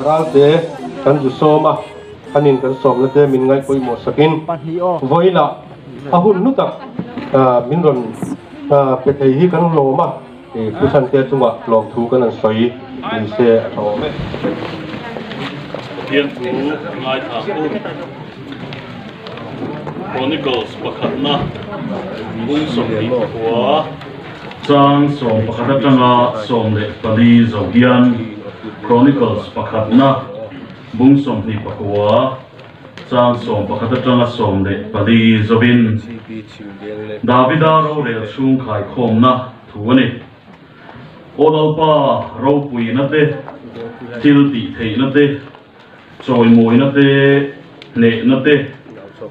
ral te kan ju soma anin kan som la te min ngai poi mo sakin voila ahun nu tak min ron pe thei hi kan lo ma e pusan te chunga lom thu kan an soi ni se lo me hian thu ngai tha Chronicles pakhatna bung som ni khwa chang som pakhata tanga som le pali zogian Chronicles pakhatna bung som ni pakwa chang som pakhata tanga som le pali zobin Davida ro re chung khai khomna thuani odalpa ro pui na te til ti thei na te choi moi na te le na te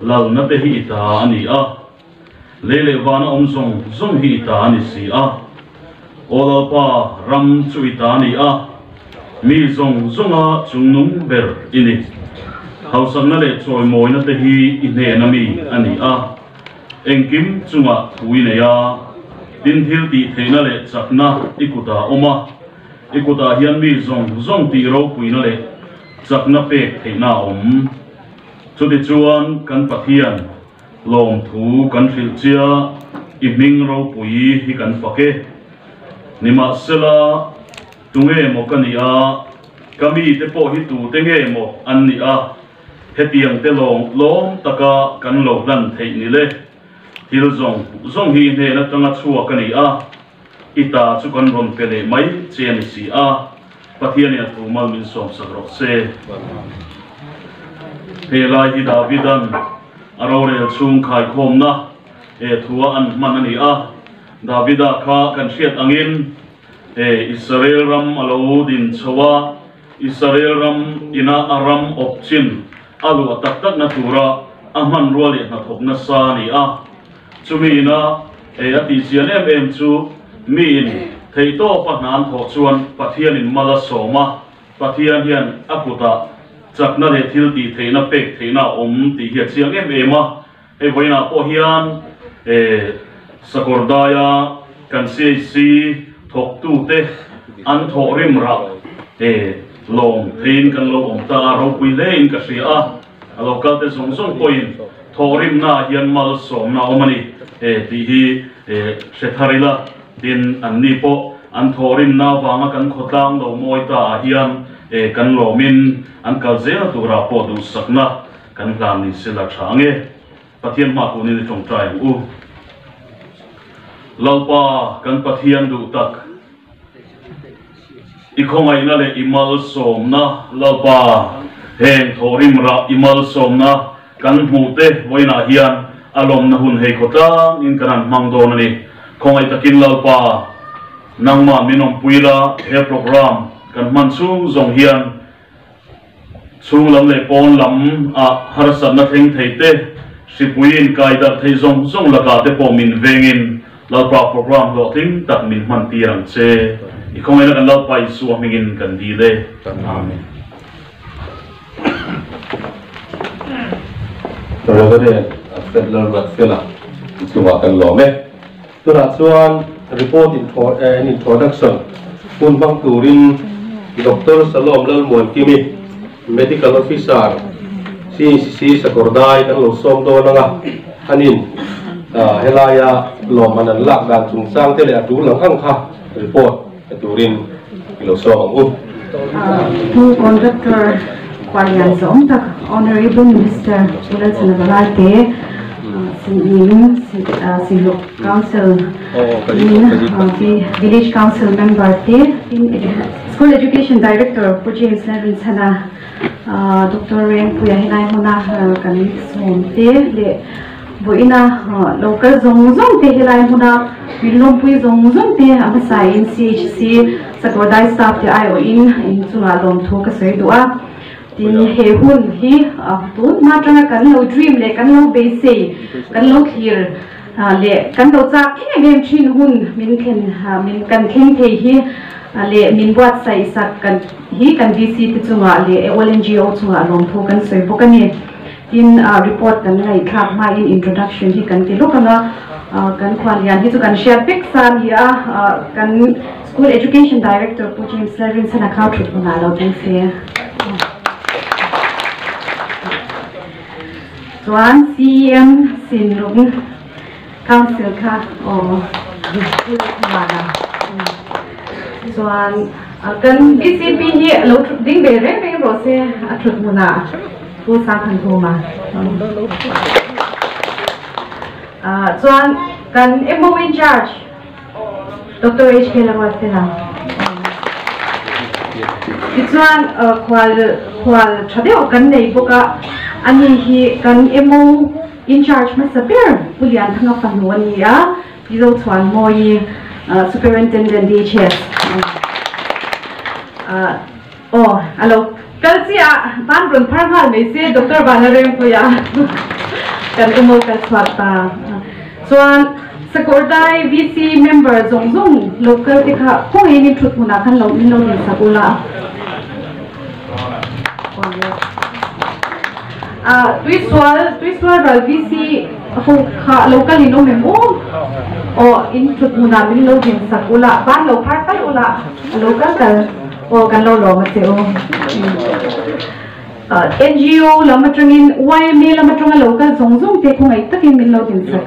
lal na te hi ta ani a lele wana omsong zong hi ta ani si a olapa ram chui ta ani a mi zong zonga chungnung ber ini hausan na le choi moi na te hi ine na mi ani a engkim chunga thui ne ya tin thil ti theina le chakna ikuta oma ikuta hian mi zong ti ro pui na le chakna pek theina om chuti chuan kan pathian lom thu kan thil chia iming ro pui hi kan fake nima sela tunge mo kania kami te po hi tu te nge mo an ni a hetiang te lom taka kan lo dan thei ni le thil zong hi ne na tanga chua kania ita chu kan ron pele mai chen si a pathian ya tu mal min som sagro se Pelai hi Davidan arore chung khai khomna e thua an manani a Davida kha kan hriat angin Israel ram alo din chowa Israel ram ina aram opchin alu atak na tura aman ruali na thokna sa ni a chumi na ati sian em chu min theito panan tho chuan pathian in mala soma pathian hian akuta chakna le thil ti theina pek theina om ti hi chiang em a voina po hian sakordaya kan si thok tu te an thorim ra long thein kan lo om ta ro pui lein ka sia a local te song point thorim na hian mal som na omani ti hi setharila din anni po an thorim na wanga kan khotang lo moi ta hian kan lomin an kalzela tura po du sakna kan plan ni sila thange pathian ma ko ni chong trai u lalpa kan pathian du tak ikhongai na le imal somna lalpa heng thorim ra imal somna kan hmute voina hian alom na hun hei khota in kan mangdon ani khongai takin lalpa nangma minom puila he program kan man chung zong hian chung lam le pon lam a harsan na theng theite sipuin kaidar thei zong laka te po min vengin lalpa program lo thing tak min man tirang che ikhongena kan lalpa isu mingin kan dile amen Tawagade federal vaccina chuwa kan lo me tura chuan report introduction kun bang turin Dr. Salom Lalmuan Kimi, Medical Officer, CCC Sakordai, dan lo som do nga hanin helaya lo manan lak dan sungsang tele atu lang angka report aturin lo som to Conductor Kwalian Zong tak Honorable Minister Ulal Sanabalate Silok Council, Village Council Member, School Education Director, James Nevin Sana, Dr. Ren Puya Hinay Hona Kanik Somte, Boina Local Zong Te Hilay Hona, Wilom Pui Zong Te, Amasai in CHC, Sakwadai Staff Te Ayo in Sunalom Toka Soydua. Tin he hun hi tun ma tanga kan lo dream le kan lo base kan lo clear le kan lo chak em thin hun min kan thing the hi le min wat sai sak kan hi kan DC te chunga le ONGO chunga lom tho kan soi bokani tin report kan lai thak ma in introduction hi kan ti lokana kan khwalian hi chu kan share pic san hi kan School Education Director po James Lervin sa nakautro po na lobing siya. Tuan CM Sinlung Council ka o mana. Tuan kan BCP ni lo ding bere pe rose atrut muna po sa kanhuma. Tuan kan MO in charge Dr. H.K. Lawat sila. Tuan kwal chadeo kan nei boka ani hi kan MO in charge masapir pulian thanga panuan niya piso chuan moi superintendent DHS alo kalsia ban run pharmal me se Dr. Banarem ko ya kan MO ka swata chuan Sakordai VC member zongjong local tikha ko ni thut muna kan lo min lo ni sakula Tuiswal VC local ino memo o in thut muna min lo din sakula ban lo par tai ula local kal o kan lo mateo NGO lamatrangin YMA lamatrang local zongjong te ko ngai takin min lo din sak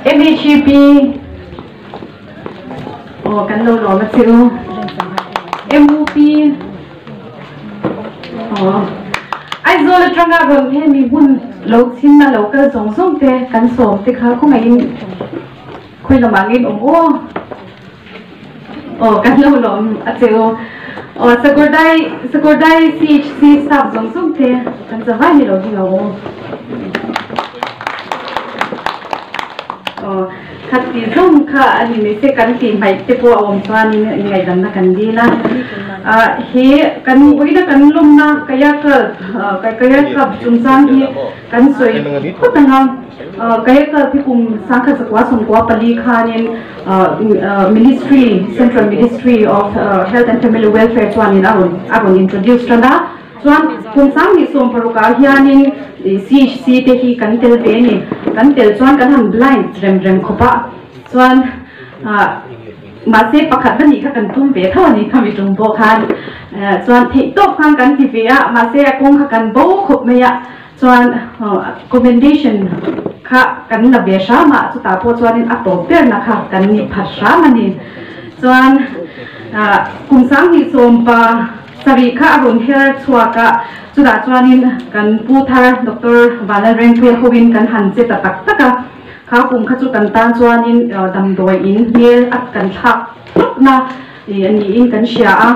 MHP o kan lo mateo MOP ai zo la tranga ron he mi bun lo chin na local zong zong te kan som te kha ko ngai khoi la mangin kan lo ateo Sakordai CHC staff zong zong te kan zawai ni lo dilo khati zong kha ani me se kan ti mai te po awam chuan ni ngai dam na kan di la he kan buina kan lum na kaya ka chumsang hi kan soi khotanga kaya ka pikum sakha sakwa somkwa pali khanin Central Ministry of Health and Family Welfare chuan in agon introduce tanda chuan chumsang ni som paruka hianin CHC te hi kan tel ve ni kan tel chuan kan han blind rem khopa chuan ma se pakhat ni kha kan tum ve thaw ni khami tum bo khan chuan thei top khang kan ti ve a ma se kong kha kan bo khop me ya chuan commendation kha kan la be sha ma chu ta po chuan in a to per na kha kan ni phat sha ma ni chuan kumsang hi som pa sari kha arun her chuaka chuda chuanin kan pu thar Dr. Banarem pe howin kan han che ta tak taka kha kum kha chu kan tan chuanin dam doi in mel at kan thak na ani in kan sia a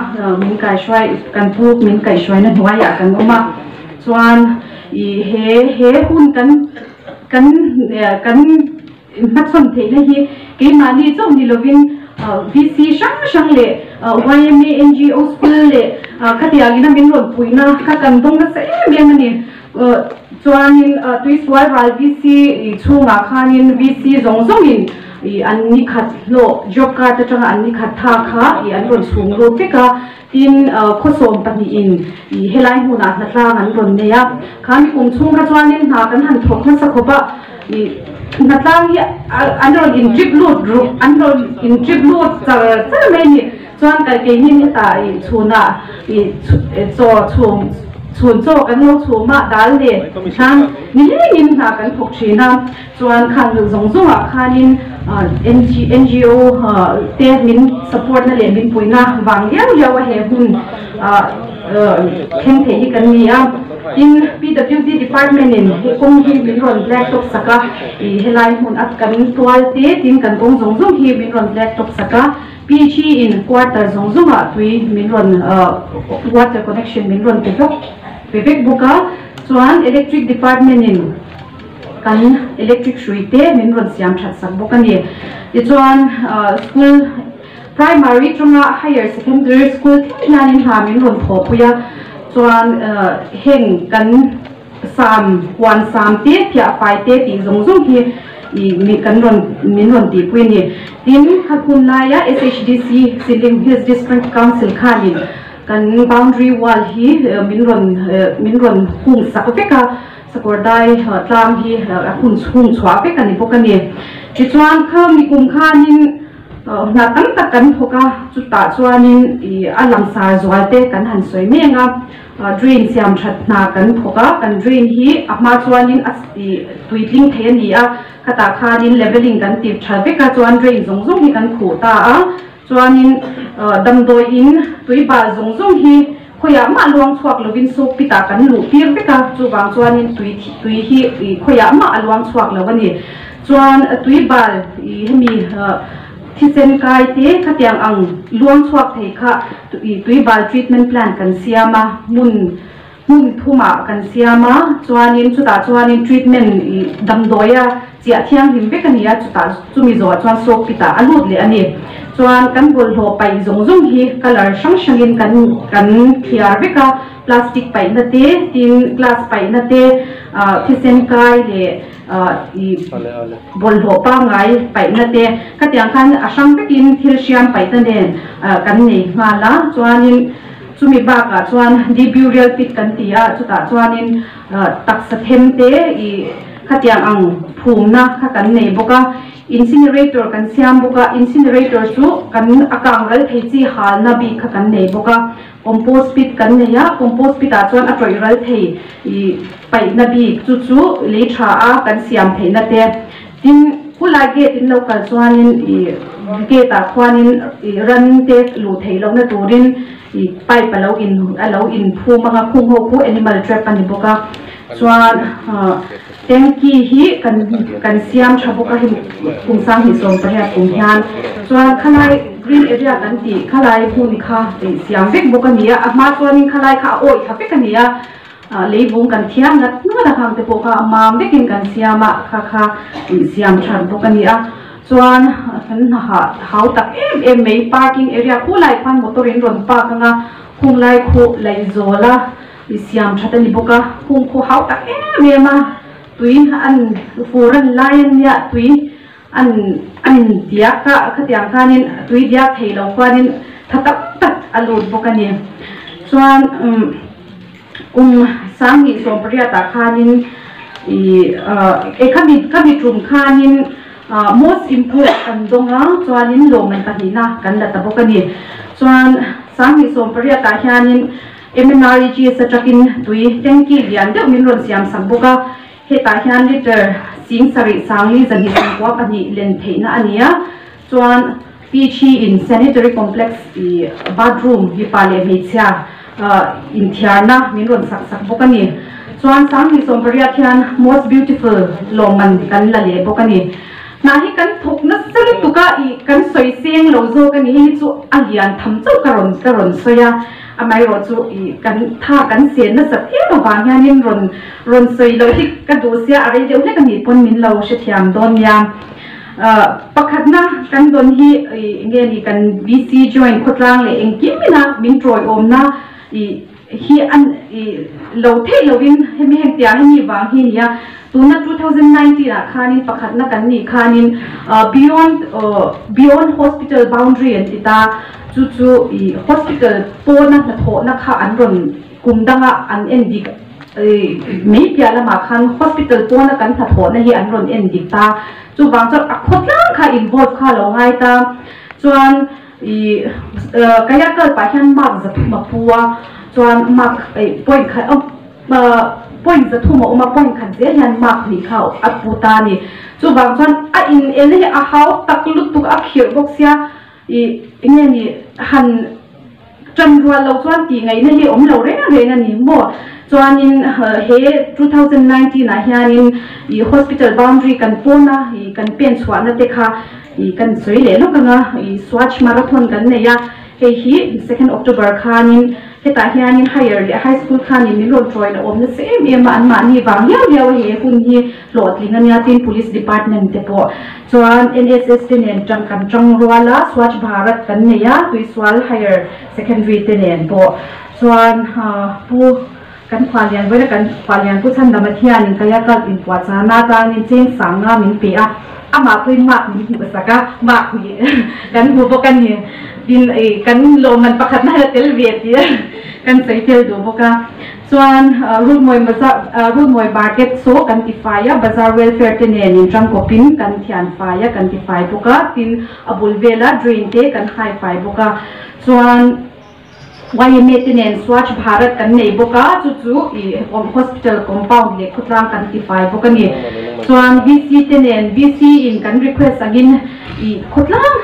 min kai shwai kan pu min kai shwai na hnuaya kan oma chuan he hun kan matson the na hi ke mani chom ni lovin VC shang le YMA NGO school le khatia gina min ron puina kha kan dong na sai me ni chuanin tuiswal ral VC chunga khanin VC zongzongin anni khat lo job card atanga anni khat tha kha an ron chung lo teka tin khosom pani in helai huna hlatlang an ron ne ya khan kum chung kha chuanin na kan han thok na sakhopa natlang an ron in trip load group an ron in trip load cha me ni chuan kai ke ni ta chuna chun cho kan lo chuma dal le khan ni nin na kan thok thina chuan khan zong zong a khanin NGO te min support na le min puina wang yawa he hun khen the hi kan ni a in PWD department in kong hi min ron black top saka helai hun at kan twal te tin kan kong zong zong hi min ron black top saka PH in quarter zong zong a tui min ron water connection min ron Vivek buka chuan electric department in kan electric suite min ron siam that sak buka ni chuan school primary tanga higher secondary school nanin ha min ron tho puya chuan heng kan sam wan sam te pia pai te ti zong zong hi mi kan ron min ron ti pui ni tin khakun na ya SHDC Silim Hills District Council khanin kan boundary wall hi min ron hung sakopeka Sakordai tlam hi hun chwa pe kan bo kan ni chi chuan kham mi kum khanin na tam tak kan thoka chu ta chuanin I alam sar zualte kan han soi menga drain siam that na kan thoka kan drain hi ama chuanin asti tuitling the ni a khata khanin leveling kan tip thabe ka chuan drain zong zong hi kan khu ta a chuanin damdoi in tuiba zong zong hi khoya ma luang chuak lovin so pita kan lu pir beka chu wang chuanin tui hi khoya ma luang chuak lovani chuan tuibal I hemi thisen kai te khatiang ang luang chuak thei kha tuibal treatment plan kan siama mun thuma kan siama chuanin chuta chuanin treatment damdoya chia thiang him bekania chuta chumi zo chuan so pita alut le ani chuan kan bol ho pai zong zong hi color sang sangin kan thiar beka plastic pai na te tin glass pai na te thisen kai le bol ho pa ngai pai na te khatiang khan asang bekin thil siam pai ta nen kan nei ngala chuanin chumi ba ka chuan di burial pit kan tia chuta chuanin taksa them te I khatiang ang phumna kha kan nei boka incinerator kan siam boka incinerator chu kan akang ral thei chi halna bi kha kan nei boka compost pit kan nei ya compost pit a chuan atroi ral thei pai na bi chu le tha a kan siam thei na te tin pula gate in local chuanin gate a khwanin ran te lu thei lo na turin pai palo in phu manga khung ho khu animal trap ani boka chuan tengki hi kan siam thaboka hi kungsang hi som pahya kum hian chuan khalai green area kan ti khalai hun kha siam vek boka nia ama chuan khalai kha oi thapek ania leibung kan thiam ngat nu la khang te poka amam vekin kan siama kha siam than boka nia chuan kan hau tak em mei parking area khulai phan motorin ron pa kanga khunglai khu lai zola siam thatani boka khung khu hau tak em ma tui an foreign lion ya tui an dia ka khatiang khanin tui dia theilo khanin thatak tak alut bokani chuan sangi sompriya ta khanin kami trum khanin most important kan donga chuanin longman tahina kan la tabokani chuan sangi sompriya ta hianin MNRG sa trakin tui tengki lian de min ron siam samboka heta hian liter sing sari sangli zani sangwa pani len theina ania chuan PG in sanitary complex bathroom hi pale meichia in thiarna min ron sak bokani chuan sangli sompriya hian most beautiful longman kan la le bokani nahi kan thokna sal tuka kan soi seng lo zo kan hi chu alian tham chau karon soya amai ro chu kan tha kan sen na sat e wa hianin ron soi lo hi ka do sia are de le kan ni pon min lo she thiam don ya pakhatna kan don hi nge ni kan VC join khotlang le engki mina min troi omna hi an lo the lovin hemi heng tia hi wa hi ya tuna 2019 a khanin pakhatna kan ni khanin beyond hospital boundary and ita chu hospital pona na tho na kha an ron kumdanga an endik mei pia lama khan hospital pona kan tha tho na hi an ron endik ta chu wang cha akhotlang kha involve kha lo ngai ta chuan kaya kal pa hian mak za thuma puwa chuan mak point kha point za thuma uma point khan ze hian mak ni khau aputa ni chu wang chuan a in ele a hau taklut tuk a khir boxia nge ni han tram ruwa lo chuan ti ngai na hi om lo renga ni mo chuanin he 2019 a hianin hospital boundary kan pona kan pen chhuana te kha kan soi le lo kanga swatch marathon kan ne ya hi 2 October khanin heta hianin high school khanin ni ron join om na same em an ma ni wang ya he hun hi lot lingania tin police department te po chuan NSS ten tang kan tang ruala swatch bharat kan ne ya tuiswal higher secondary ten po chuan pu kan khwalian voi kan khwalian pu chan dama thian in kaya kal in kwa cha na ta ni cheng sanga min pe a ama koi mak ni hi basaka mak ni kan hu bokan ni din kan lo man pakhat na tel viet ya kan sai tel do boka chuan rul moi market so kan ti faya bazar welfare te ne nin tang kopin kan thian faya kan ti fai boka tin abul vela drain te kan khai fai boka chuan wai maintenance Swachh Bharat kan nei boka chu hospital compound le khutlang kan ti fai boka ni chuan VC te nen VC in kan request again khutlang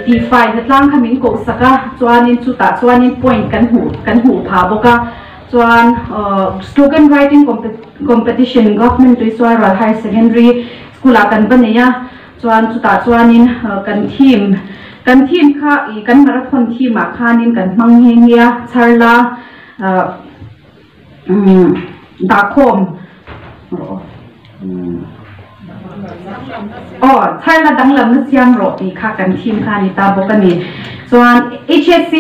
ti fai hatlang khamin ko saka chuanin chuta chuanin point kan hu pha boka chuan slogan writing competition government to Israel higher secondary school kan baneya chuan chuta chuanin kan team kha kan marathon team a khanin kan manghengya charla dakhom charla danglam na siam ro ti kha kan team kha ni ta bokani chuan HSC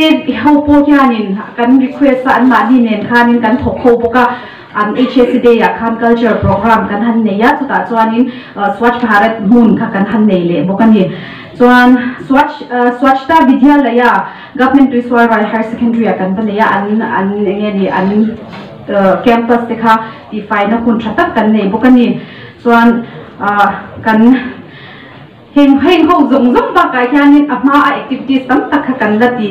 hopo hianin kan request an ma ni nen khanin kan thokho boka an HSC Day a khan culture program kan han neya chuta chuanin Swachh Bharat mun kha kan han nei le bokani chuan Swachhta Vidyalaya government to Israel higher secondary kan baneya an nge ni an campus te kha ti faina kun thatak kan nei bokani chuan kan heng ho zong ba ka hianin ama activities tam tak kan lati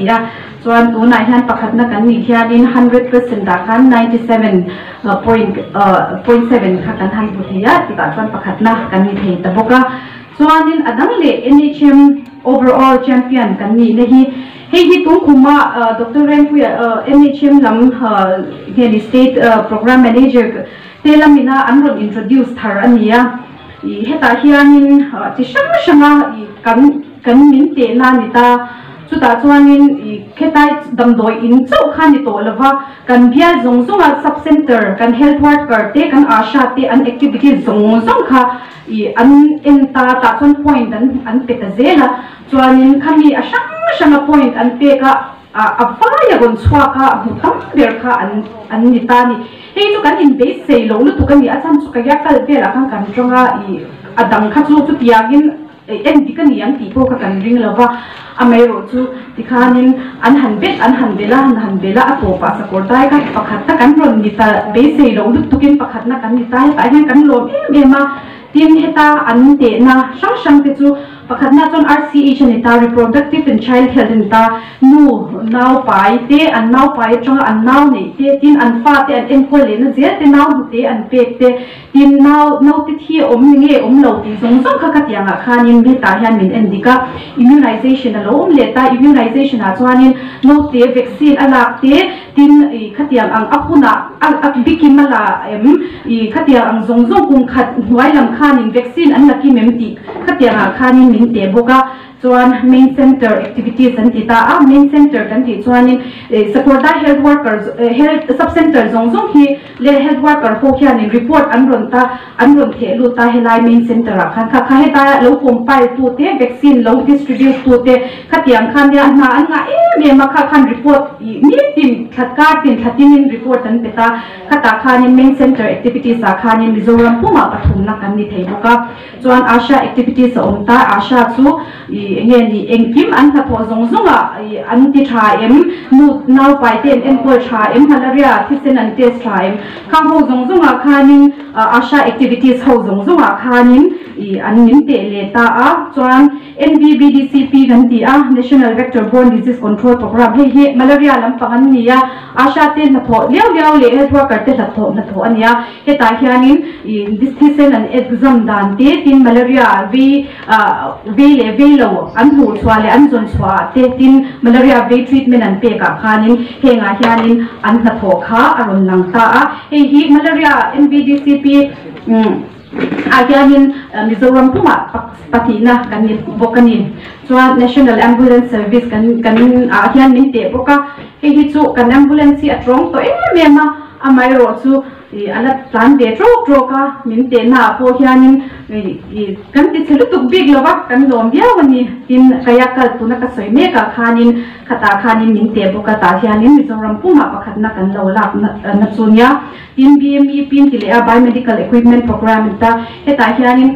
ya chuan tu na hian pakhat na kan ni hianin 100% da kan 97.7 kha kan han buthia ta chuan pakhat na kan ni thei ta boka chuanin adang le NHM overall champion kan ni le hi tung khuma Dr. Renpuya NHM lam he state program manager telamina anron introduce thar ania heta hianin ti shanga kan min te na nita chuta chuanin khetai damdoi in chau khani to lova kan bial zongzonga sub center kan health worker te kan asha te an activity zongzong kha an enta ta chon point an peta zela chuanin khami a shanga point an pe ka afaya gon chwa ka mutam ber kha an nitani hei chu kan in base sei lo lu tu kan ni acham chu ka ya kal bela kan tonga adang kha chu tiagin en dikan yang ti po ka kan ring lova amero chu tikhanin an han bela apo pa sakor dai ka pakhat ta kan ron ni ta base sei lo lu tu kin pakhat na kan ni ta hian kan lo ma tin heta an te na sang te chu pakhat na chon RCH ni ta reproductive and child health ni ta now pai te an now pai chong an now nei te tin an fa te an enkol le na zel te now te an pek te tin now te thi nge lo ti zong kha ka tianga khanin me ta hian min endika immunization alo le ta immunization a chuanin no te vaccine alak te tin khatiang ang apuna ak bikimala khatiang ang zong kum khat huai lam khanin vaccine an laki mem ti khatiang a khanin min te boka chuan main center activities an ti ta main center kan ti chuanin supporta health workers health sub center zong hi le health worker ho khianin report an ron the lu ta helai main center a kha heta lo pom pai tu te vaccine lo distribute tu te khatiang khan ya na an nga me ma khan report ni tin thatin report an peta khata khanin main center activities a khanin Mizoram puma pathum na kan ni thei boka chuan asha activities omta asha chu nge ni engkim an tha tho zonga an ti tha em nu now pai ten en ko tha em malaria thisen an test tha em khang ho zonga khanin asha activities ho zonga khanin an nin te le ta a chuan NVBDCP kan ti a National Vector Borne Disease Control Program he malaria lam pangan niya asha te na tho liao le health worker te na tho ania heta hianin this thisen an exam dan te tin malaria ve lo an hu chwale an zon chwa te tin malaria ve treatment an pe ka khanin henga hianin an na tho kha aron lang ta a hi malaria NVDCP again Mizoram puma patina kan bokani chuan National Ambulance Service kan hian min te boka hi chu kan ambulance atrong to mema amai ro chu alat plan de tro ka min te na po hianin kan ti thelu tuk big lova kan lom bia wani tin kaya kal tuna ka soi me ka khanin khata khanin min te bo ka ta hianin Mizoram puma pakhat na kan lo lak na chunya tin BME pin ti le a biomedical equipment program ta heta hianin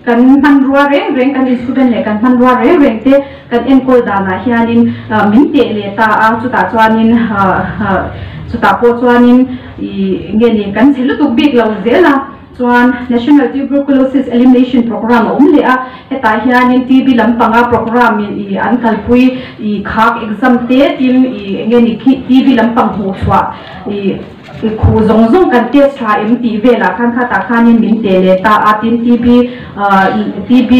kan man ruwa reng kan student le kan man ruwa reng te kan enkol dana hianin min te le ta a chuta chuanin chuta po chuanin ngeni kan thelu tuk big lo zela chuan National Tuberculosis Elimination Program le a heta hianin TB lampanga program an kalpui khak exam te tim ngeni TB lampang hu chwa khu zong kan test tha MT vela khan kha ta khanin min te le ta atin TB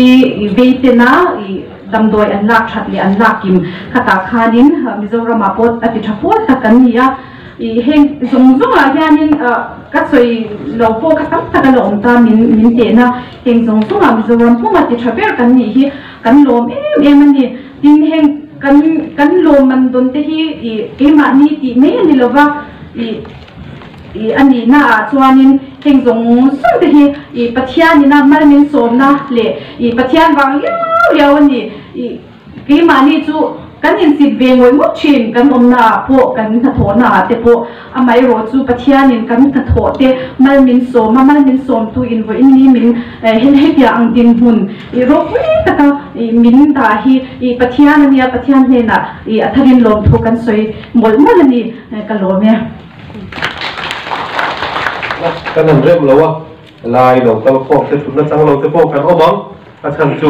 veitena damdoi an lak that le an lakim khata khanin Mizoram apot ati thapol takania heng zong a hianin ka soi lo po ka tam ta lo ta min te na heng zong a Mizoram puma ti thaber kan ni hi kan lom em ani tin heng kan lom man don te hi ema ni ti me ni lova ani na chuanin heng zong sum te hi pathian ni na mal min som na le pathian wang yaw ani ke mani chu kan in sit ve ngoi mu chin kan omna po kan tha tho na te po amai ro chu pathian in kan tha tho te mal min som tu in vo in ni min hen he pia ang din hun ro pui ta ka min ta hi pathian ni pathian ne na atharin lom thu kan soi mol ni ka lo me kan han rem lo wa lai lo tal khok te thun na chang lo te po kan omang a chan chu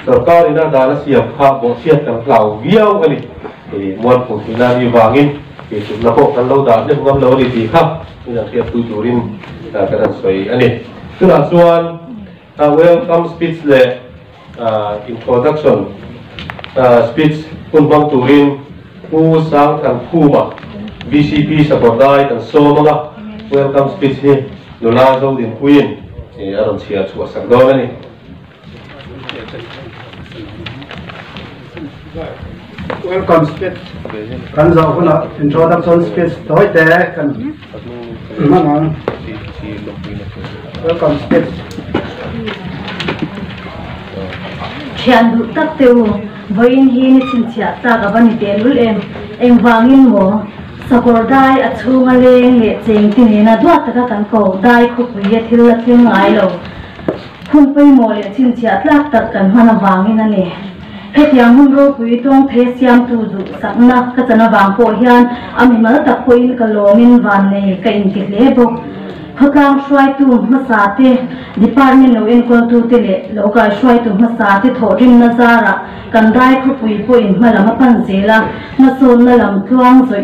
sarkar ina dana siap kha bo siat kan hlau viau ani muan pu ina mi wangin thun na po kan lo da ne ngam lo ri ti kha ina thiap tu turin kan soi ani tuna chuan welcome speech le introduction speech kun bang turin pu sang kan khuma BCP supportai kan somanga welcome speech hi nula zo din queen aron chia chu sak do ani welcome speech kan zo kuna introduction speech toy te kan manang welcome speech khian du tak teu voin hi ni chin chia ta ga bani te lul em wangin mo sakor dai achunga leng le cheng tin na dwa taka kan ko dai khu pui thil la thing ai lo khun pei mo le chin chia tlak tak kan hana wangin ani hetiang hun ro pui tong the siam tu du sakna ka chana wang po hian ami mal tak poin ka longin van nei ka in ti le bo khakang shwai tu masate department no en ko tu te le loka shwai tu masate thorin na zara kan dai khu pui po in malama pan zela na son na lam tuang zo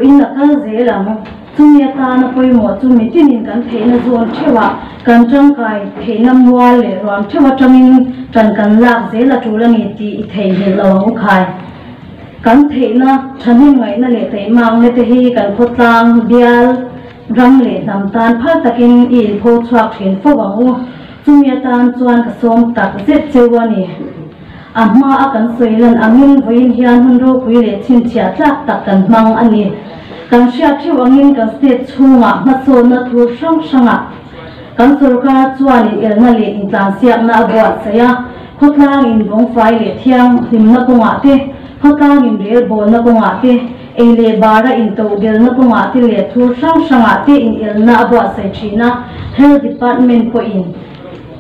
in na ka zela mo chumi ta na poi mo chumi tin kan the na zon thewa kan tang kai the na mual le ram thewa tamin tan kan lak zela tulani ti I thei he lo khai kan the na thani ngai na le te mang le te hi kan khotlang bial ram le nam tan phal takin il pho chhuak thin fo wangu chumi tan chuan ka som tak zet chewani amma akan soilan angin voin hian hun ro pui le chin chia tlak tak kan mang ani kan sia thiu angin kan state chunga ma so na thu sanga kan sarkar chuan elna le in tlan siak na bo saya khotlang in bong fai le thiang him na konga te khotlang in rel bol na konga te ele bara in to del na konga te le thu sanga te in elna bo sai china health department ko in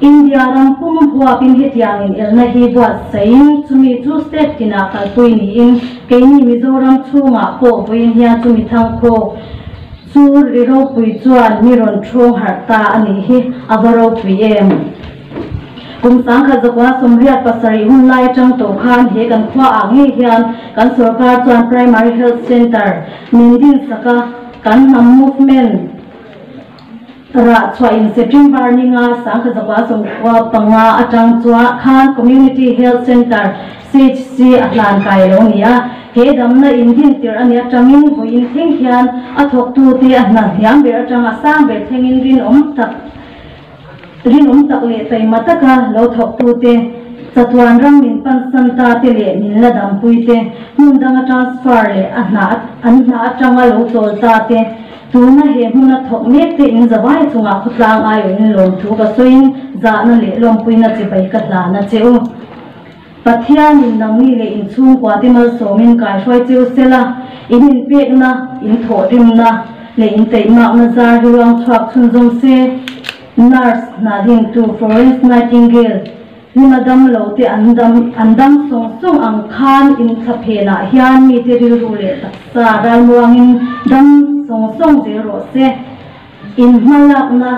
India ram pum hua pin hetiang in elna hi buat sain chumi chu state kina kal pui ni in keini Mizoram chunga ko voin hia chumi thang ko chu ro pui chuan miron thong harta ani hi avaro pm kum sang kha zakwa somriat pasari hun lai tang to khan he kan khwa angi hian kan sarkar chuan primary health center mindin saka kan nam movement ra chwa in September ninga sang kha zakwa somwa panga atang chwa khan community health center CHC atlan kai lo nia he damna indin tir ania tangin voin theng hian athok tu te ahna hiam ber atanga sang ber thengin rin om tak le tai mataka lo thok tu te Satuan ram min pan san ta te le min la dam pui te mun dang transfer le anna atanga lo tol ta te tuna he mun a thok mek te in zawai chunga khutlang ai in lom thu ka soin za na le lom pui na che bai ka la na cheu pathian in nang ni le in chung kwa te mal so min kai shoi cheu sela in pek na in tho rim na le in te ma na zar ruang chhuak chun jong se nurse na ding to Florence Nightingale ni madam lo te andam song ang khan in thaphe na hian mi te ri ru le sa ral muang in dam song je ro se in malak na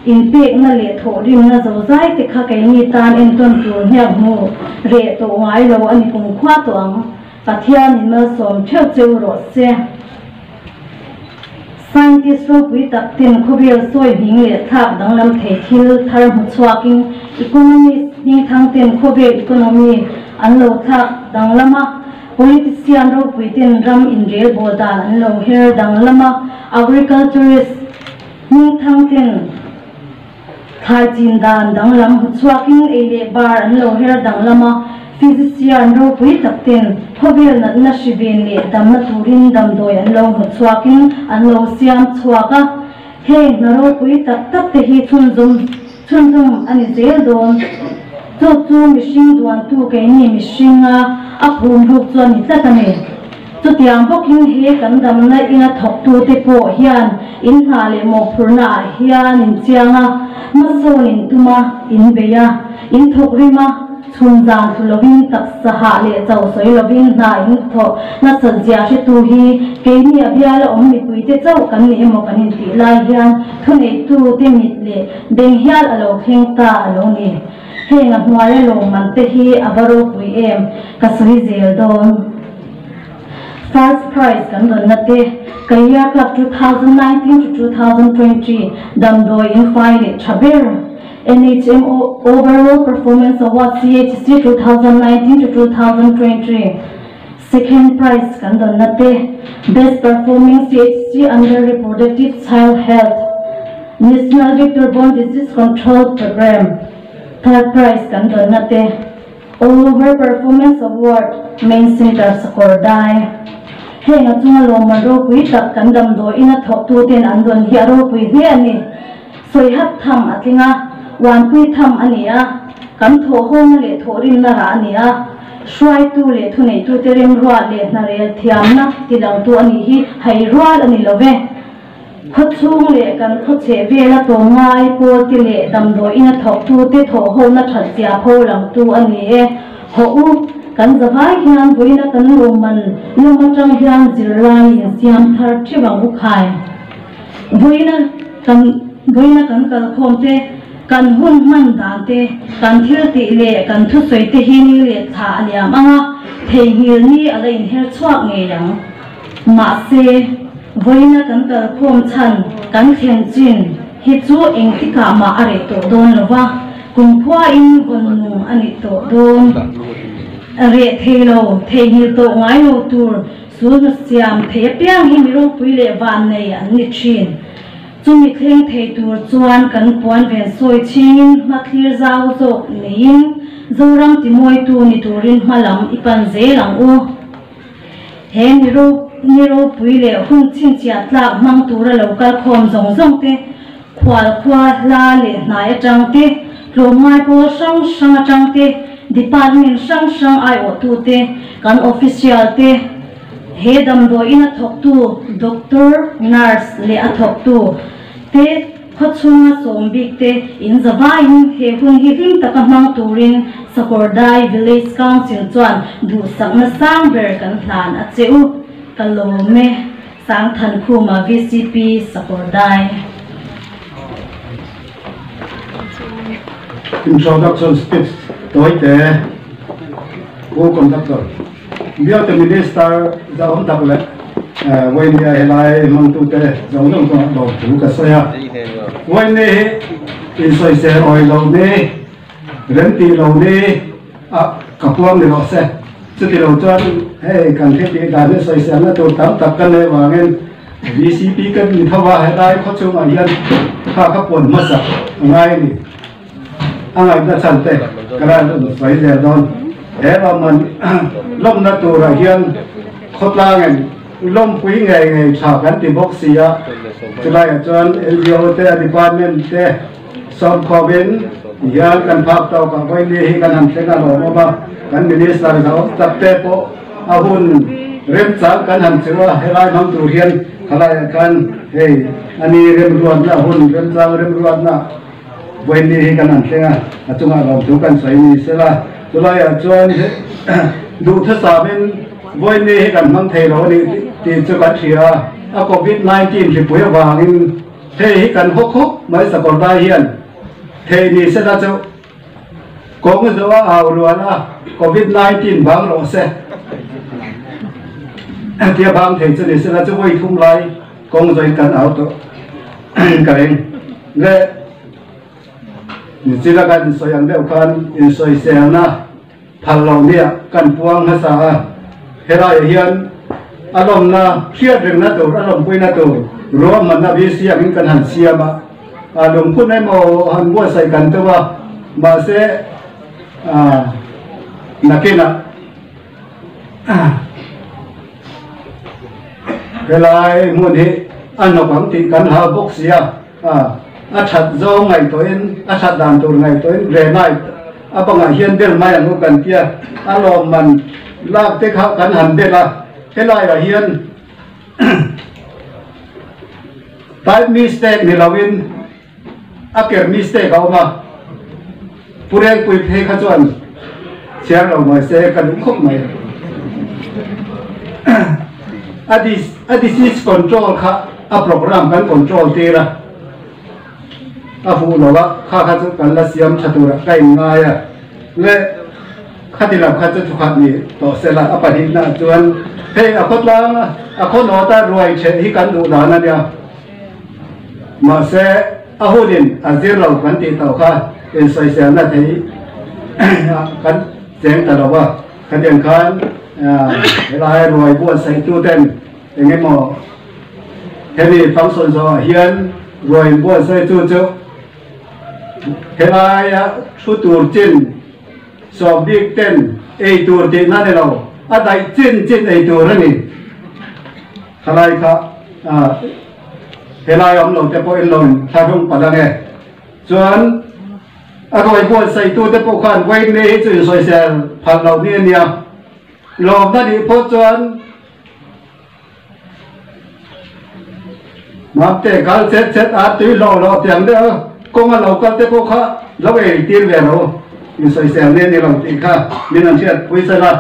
in pek na le tho rim na zo zai te kha kai ni tan en ton tur hyak mu re to ngai lo ani pung khwa to ang pathian in ma som theu cheu ro se scientist ro pui tak tin khobial soi hing le thak dang lam thei thil thar mu chwaking economy ning thang ten khobial economy an lo thak dang lama politician ro pui tin ram in rel bodan an lo her dang lama agriculturist ning thang ten thar chin dan dang lam hu chwaking ele bar an lo her dang lama physician ro pui tak ten khobial na na shiben le dam na turin dam doi an lo hu chwaking an lo siam chwaka he na ro pui tak tak te hi chun zum ani zel don chu mishing duan tu ke ni mishinga a phum ruk chuan ni tatane chu tiang boking he kan dam na ina thok tu te po hian in ha le mo phurna hian in chianga maso in tuma in beya in thok rima chun jang thu lovin tak saha le chau soi lovin na in tho na sajia she tu hi ke ni abia la om mi pui te chau kan ni mo kan ti la hian thune tu te mit le deng hial alo kheng ta alo ni he nga hnuai lo man te hi abaro pui em ka soi zel don first prize kan don na te Career Club 2019 to 2020 dam doi in file chaber NHMO Overall Performance Award CHC 2019 to 2023 second prize kan don na te Best Performing CHC under Reproductive Child Health National Vector-Borne Disease Control Program third prize kan don na te All Over Performance Award Main Center Sakordai he nga chunga lo man ro pui tak kan dam do ina thok tu ten an don hi ro pui he ani soi hat tham atlinga wan pui tham ania kan tho hong le tho rim na ra ania shwai tu le thu nei tu te rem ro le na rel thiam na ti dang tu ani hi hai ro ani love khot chung le kan khot che ve la to ngai po ti le dam do ina thok tu te tho ho na that tia pho lang tu ani e ho u kan zawai hian boina kan roman lumatang hian zirlai siam thar thiwang u khai boina kan kal khom te kan hun man dan te kan thil ti le kan thu soi te hi ni le tha aliam anga thei hil ni ala in her chuak nge yang ma se boina kan kal khom chan kan khen chin hi chu eng ti ka ma are to don lova kum phwa in gon nu ani to don re thelo thei to ngai no tur su na siam the piang hi mi ro pui le van nei an ni thin chumi thleng thei tur chuan kan puan ven soi chin ma clear zau zo nein zorang ti moi tu ni turin malam ipan zelang u he ni ro pui le hung chin chia tlak mang tur lo kal khom zong zong te khwa la le na ya chang te lo mai po sang chang te department sang ai o tu te kan official te he dam do ina thok tu doctor nurse le a thok tu te khochunga sombik te in zawain he hun hi him taka mang turin Sakordai Village Council chuan du sakna sang ber kan hlan a cheu kalome sang than khuma VCP Sakordai introduction speech toite co conductor bia te minister za hom tak le wai ni ai mang tu te zo no ko do tu ka soya wai ne in soi se oi lo ne ren ti lo ne a ka tuam ni lo se chu ti lo chuan he kan the ti da ne soi se na tu tam tak kan le wa ngen VCP kan ni thawa he dai kho chu ma hian kha ka pon ma sa ngai ni anh ấy đã chăn tệ cái này phải dễ đón thế mà mình lông nó tù ra hiền khốt la ngày lông quý ngày trả gắn tiền bốc xì á cho lại cho NGO te department te som comment hiền kan phạt tàu cả quay đi kan hành thế nào mà kan minister giáo tập te po ahun rem sang kan hành sửa helai mang tu hiền halai kan hey ani rem ruan na hun rem sang rem ruan na quay đi kan hành thế à chúng ta làm chúng kan sai ni sẽ là cho lại cho đủ thứ sao bên với nàyกันmang thầy rồi thì cho cái gì COVID-19 thì bây giờ vàng thầyกันhốc mới sẽ còn đại hiện thầy này sẽ là cho có cái gì ảo luôn COVID-19 vàng rồi sẽ thì vàng thầy cho này sẽ là cho quay thung lại công rồi cần ảo đó cái này chỉ là cái soi ăn đều kan soi xem na thằng lâu này cần buông hết sao herai hiền alom na khiết rừng na tổ alom quay na tổ rồi mình na biết xem những cần hành xem mà đồng phun này màu hành mua sai cần thôi mà sẽ là cái nào cái lại muốn đi ăn nó bằng thì cần hao bốc xia thật do ngày tối thật đàn tổ ngày tối về này bằng ngày hiền bên mai anh cần kia alom mình làm thế khác cần hành bên là cái lại là hiền tại mistake này là win cái mistake không mà phụ em quỳ phê khá chuẩn xem rồi mà sẽ cần đúng không mày disease control khá program cần control thế là phụ nó khá khá cần là xem chặt ra cái ngay nghe khá thì làm khá cho khát nhỉ tổ sẽ là apa đi na chuan hey akot lang akot nó ta rồi chế hi kan đủ đó na dia mà sẽ ahudin azir lo kan ti tàu kha in soi se na thấy kan jeng ta lo ba kan yang kan lai rồi buat sai tu ten nghe mò thế thì phóng xuân rồi hiền rồi buat sai tu chu thế lai su tu trên so big ten ei tur ti na ne lo a dai chin ei tur ni khalai kha helai om lo te po in lon tha rong pa da ne chuan a roi bo sai tu te po khan wei ne hi chu soi sel phal lo ni nia lo na ni po chuan map te kal set a tu lo tiang de ko ma lo ka te po kha lo ei tin ve lo in soi sel ne ni lo ti kha min an chiat pui sa la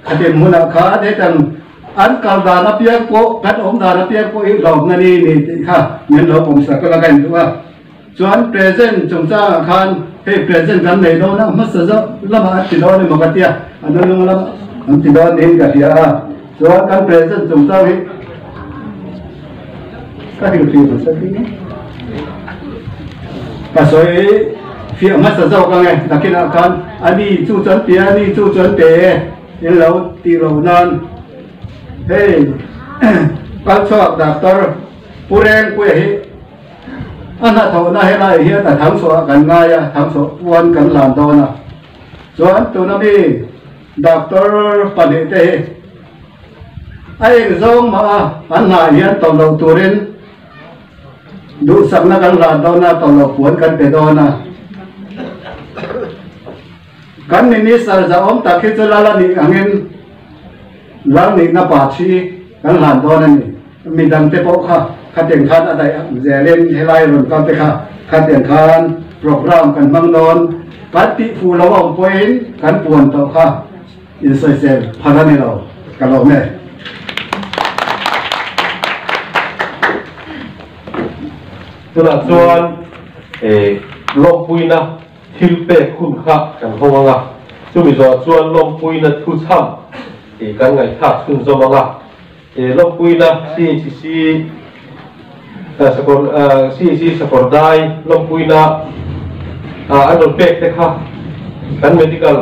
khatem huna kha de tang an kal da na pia ko kat om da na pia ko i lo na ni ti kha min lo pom sa ka la gan tu a chuan present chung cha khan he present kan nei do na ma sa zo la ma ti do ni ma ka tia an lo la an ti do ni ka tia chuan kan present chung cha hi ka hi ti sa ti ka soi phía mất sở dầu cái này là cái nào con anh đi chu chuẩn tiền anh đi chu chuẩn tiền nên lâu thì lâu non hey con cho doctor puren quê anh đã thầu na hay là hiện tại thắng số gần ngay à thắng số quân gần làm đâu nè cho anh tôi nói đi doctor phần hệ thế anh giống mà anh lại hiện tổng đầu puren đủ sẵn là gần làm đâu nè tổng đầu quân gần về đâu nè kan minister za om ta khi cho la ni angin lang ni na pa chi kan lan do na ni mi dang te po kha teng khan adai zelen helai ron ka te kha teng khan program kan mang don pati fu lo om point kan puan to kha in soi se phara ni lo ka lo me tu la chuan lo pui na thil pe khun kha kan hawanga chumi zo chuan lom pui na thu cham kan ngai thak sun zomanga lom pui na CHC sakordai lom pui na anol pek te kha kan medical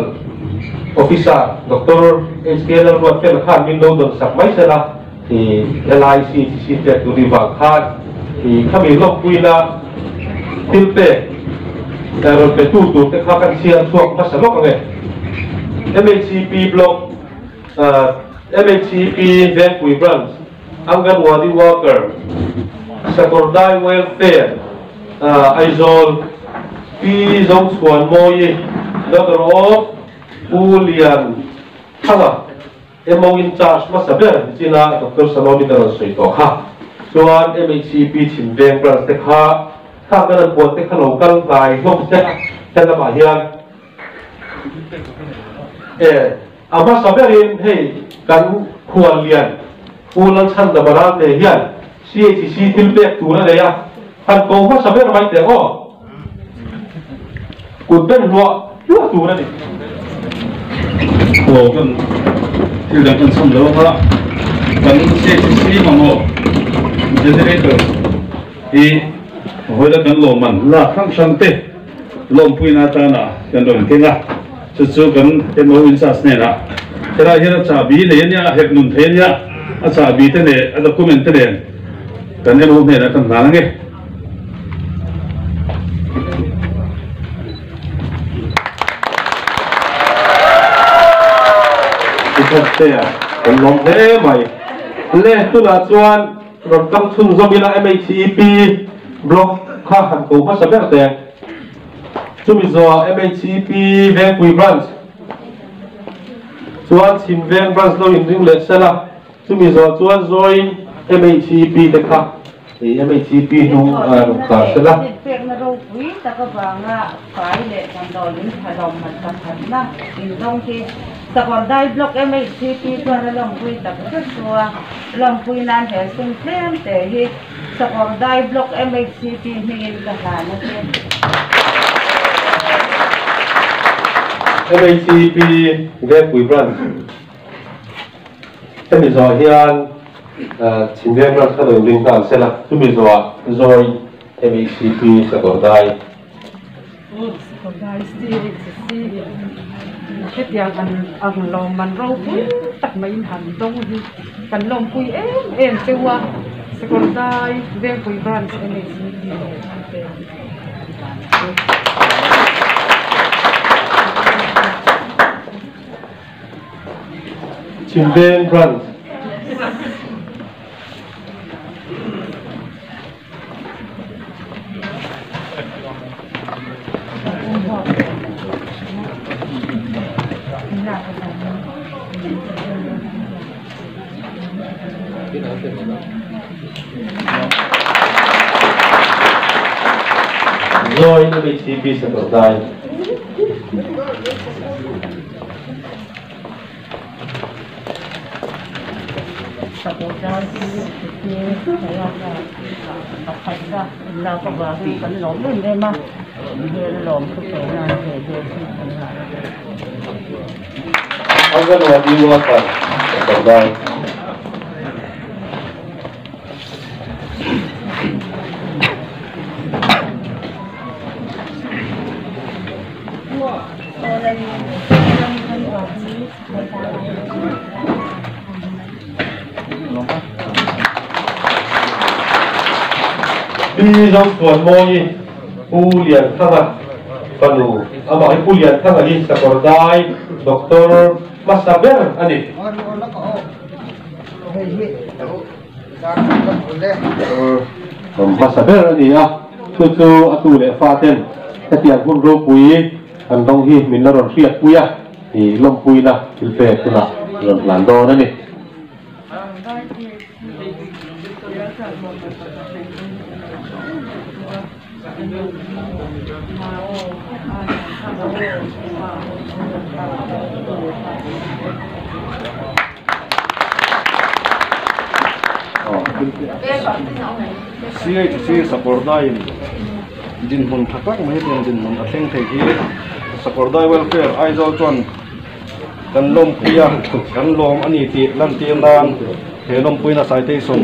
officer Dr. HKL ruat fel khan min lo don sak mai sala LIC te tu riva khan khami lom pui na thil pe rồi cái tu cái khác cái chia thuộc mà sao không nghe MHCP block MHCP Vancouver branch Anganwadi worker Sakordai welfare Aizol Pi Zong Swan Moi Dr. O Ulian Thanga Emo in charge mà sao biết China Dr. Saloni đã nói to ha Chuan MHCP Chin Veng branch te kha khác cái lần buồn te kha local lại không sẽ là mà hiền ama saberin hey kan khuan lian ulan chan da baran de hian CHC tilbek tu na le ya han ko ma saber mai te o kun ben lo tu na ni ko kan til da kan sam lo ha kan CHC ma mo generator e hoi da kan lo man la khang sang te lom puina ta na kan dong kenga chú cần em nói insa này là thế là hiện tại bị này nhá hết nôn thế nhá à cha bị thế này à document thế này cần em nói này là cần làm nghe cái thế à còn lòng thế mày lẽ tu là chuan rồi cắm chung giống như là MHCP block khác hẳn cổ mà sao biết được chúng mình do MHCP Vancouver branch chuan Chin Veng branch đâu in riêng lệ sẽ là chúng mình do chuan join MHCP để khác thì MHCP đúng cả sẽ là việc mà đâu quý ta có vàng phải lệ còn đòi những phải lòng mặt tập thật na in trong khi ta còn đây block MHCP cho nên lòng quý ta có rất xua lòng quý nan hệ sinh thêm để hi ta còn đây block MHCP mình là nó thêm MHCP Vancouver branch chúng mình do hiện Chin Veng branch thay đổi liên quan sẽ là chúng mình do join MHCP sẽ còn đây cái tiếng ăn lòng mình rau quý tất mấy hành đông đi cần lòng quý em tiêu qua sẽ còn đây về quý branch này Chin Veng branch rồi MHCP sẽ còn đây là có vợ thì vẫn lộn lên đây mà về lộn cái chỗ này về Anganwadi worker sẽ còn đây Pi Zong Swan Moi Ulian Thanga Panu ama Ulian Thanga ni Sakordai Dr. Masaber ani Masaber ani ya tu atu le faten katian hun ro pui an dong hi min na ron riat puya hi lom pui na ilpe tuna ron lando na ni CHC Sakordai din hun thakak mai ten din hun atheng thei hi Sakordai welfare aizol chuan kan lom puya kan lom ani ti lan ti dan he lom puina sai te som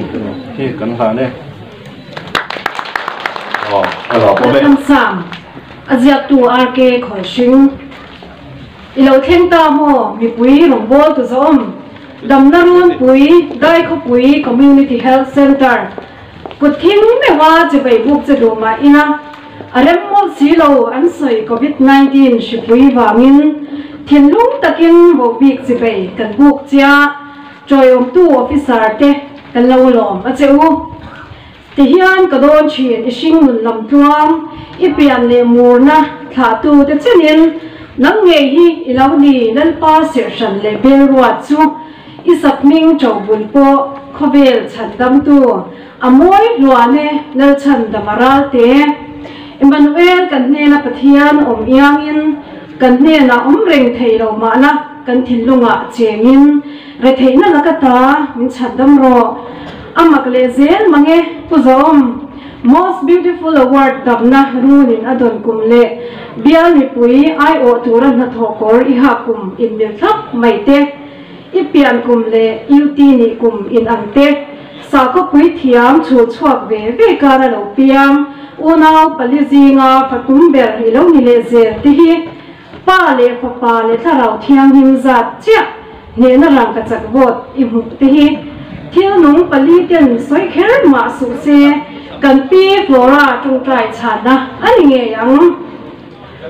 hi kan ha ne Kan sam azia tu RK khoi sing ilo theng ta mo mi pui rong bol tu zom damnarun pui dai kho pui community health center kuthing me wa je bai buk che do ma ina arem mol silo an soi COVID-19 shipui wangin thinlung takin bo bik chibai kan buk chia joyom tu officer te kan lo lom a cheu ti hian ka don thin ising nun lam tuang ipian le murna thla tu te chenin nang nge hi ilawni nan pa session le bel ruat chu isak ming chawbul po khovel chandam tu amoi luane nal chandamaral te Emmanuel kan nena pathian yang kan nena reng thei lo ma na kan thinlunga chengin re theina lakata min chandam ro amakle zel mange puzom most beautiful award dabna runin adon kumle bial mi pui ai o turan na thokor iha kum in mil thap maite ipian kumle uti ni kum in ante sa ko pui thiam chu chuak ve kara lo piam unaw palizinga fatum ber hilo ni le zer ti hi pa le tharau thiang him zat chia ne na rang ka chak bot i mu ti hi thil nung pali ten soi kher ma su se kan pi flora tung trai chana ani nge yang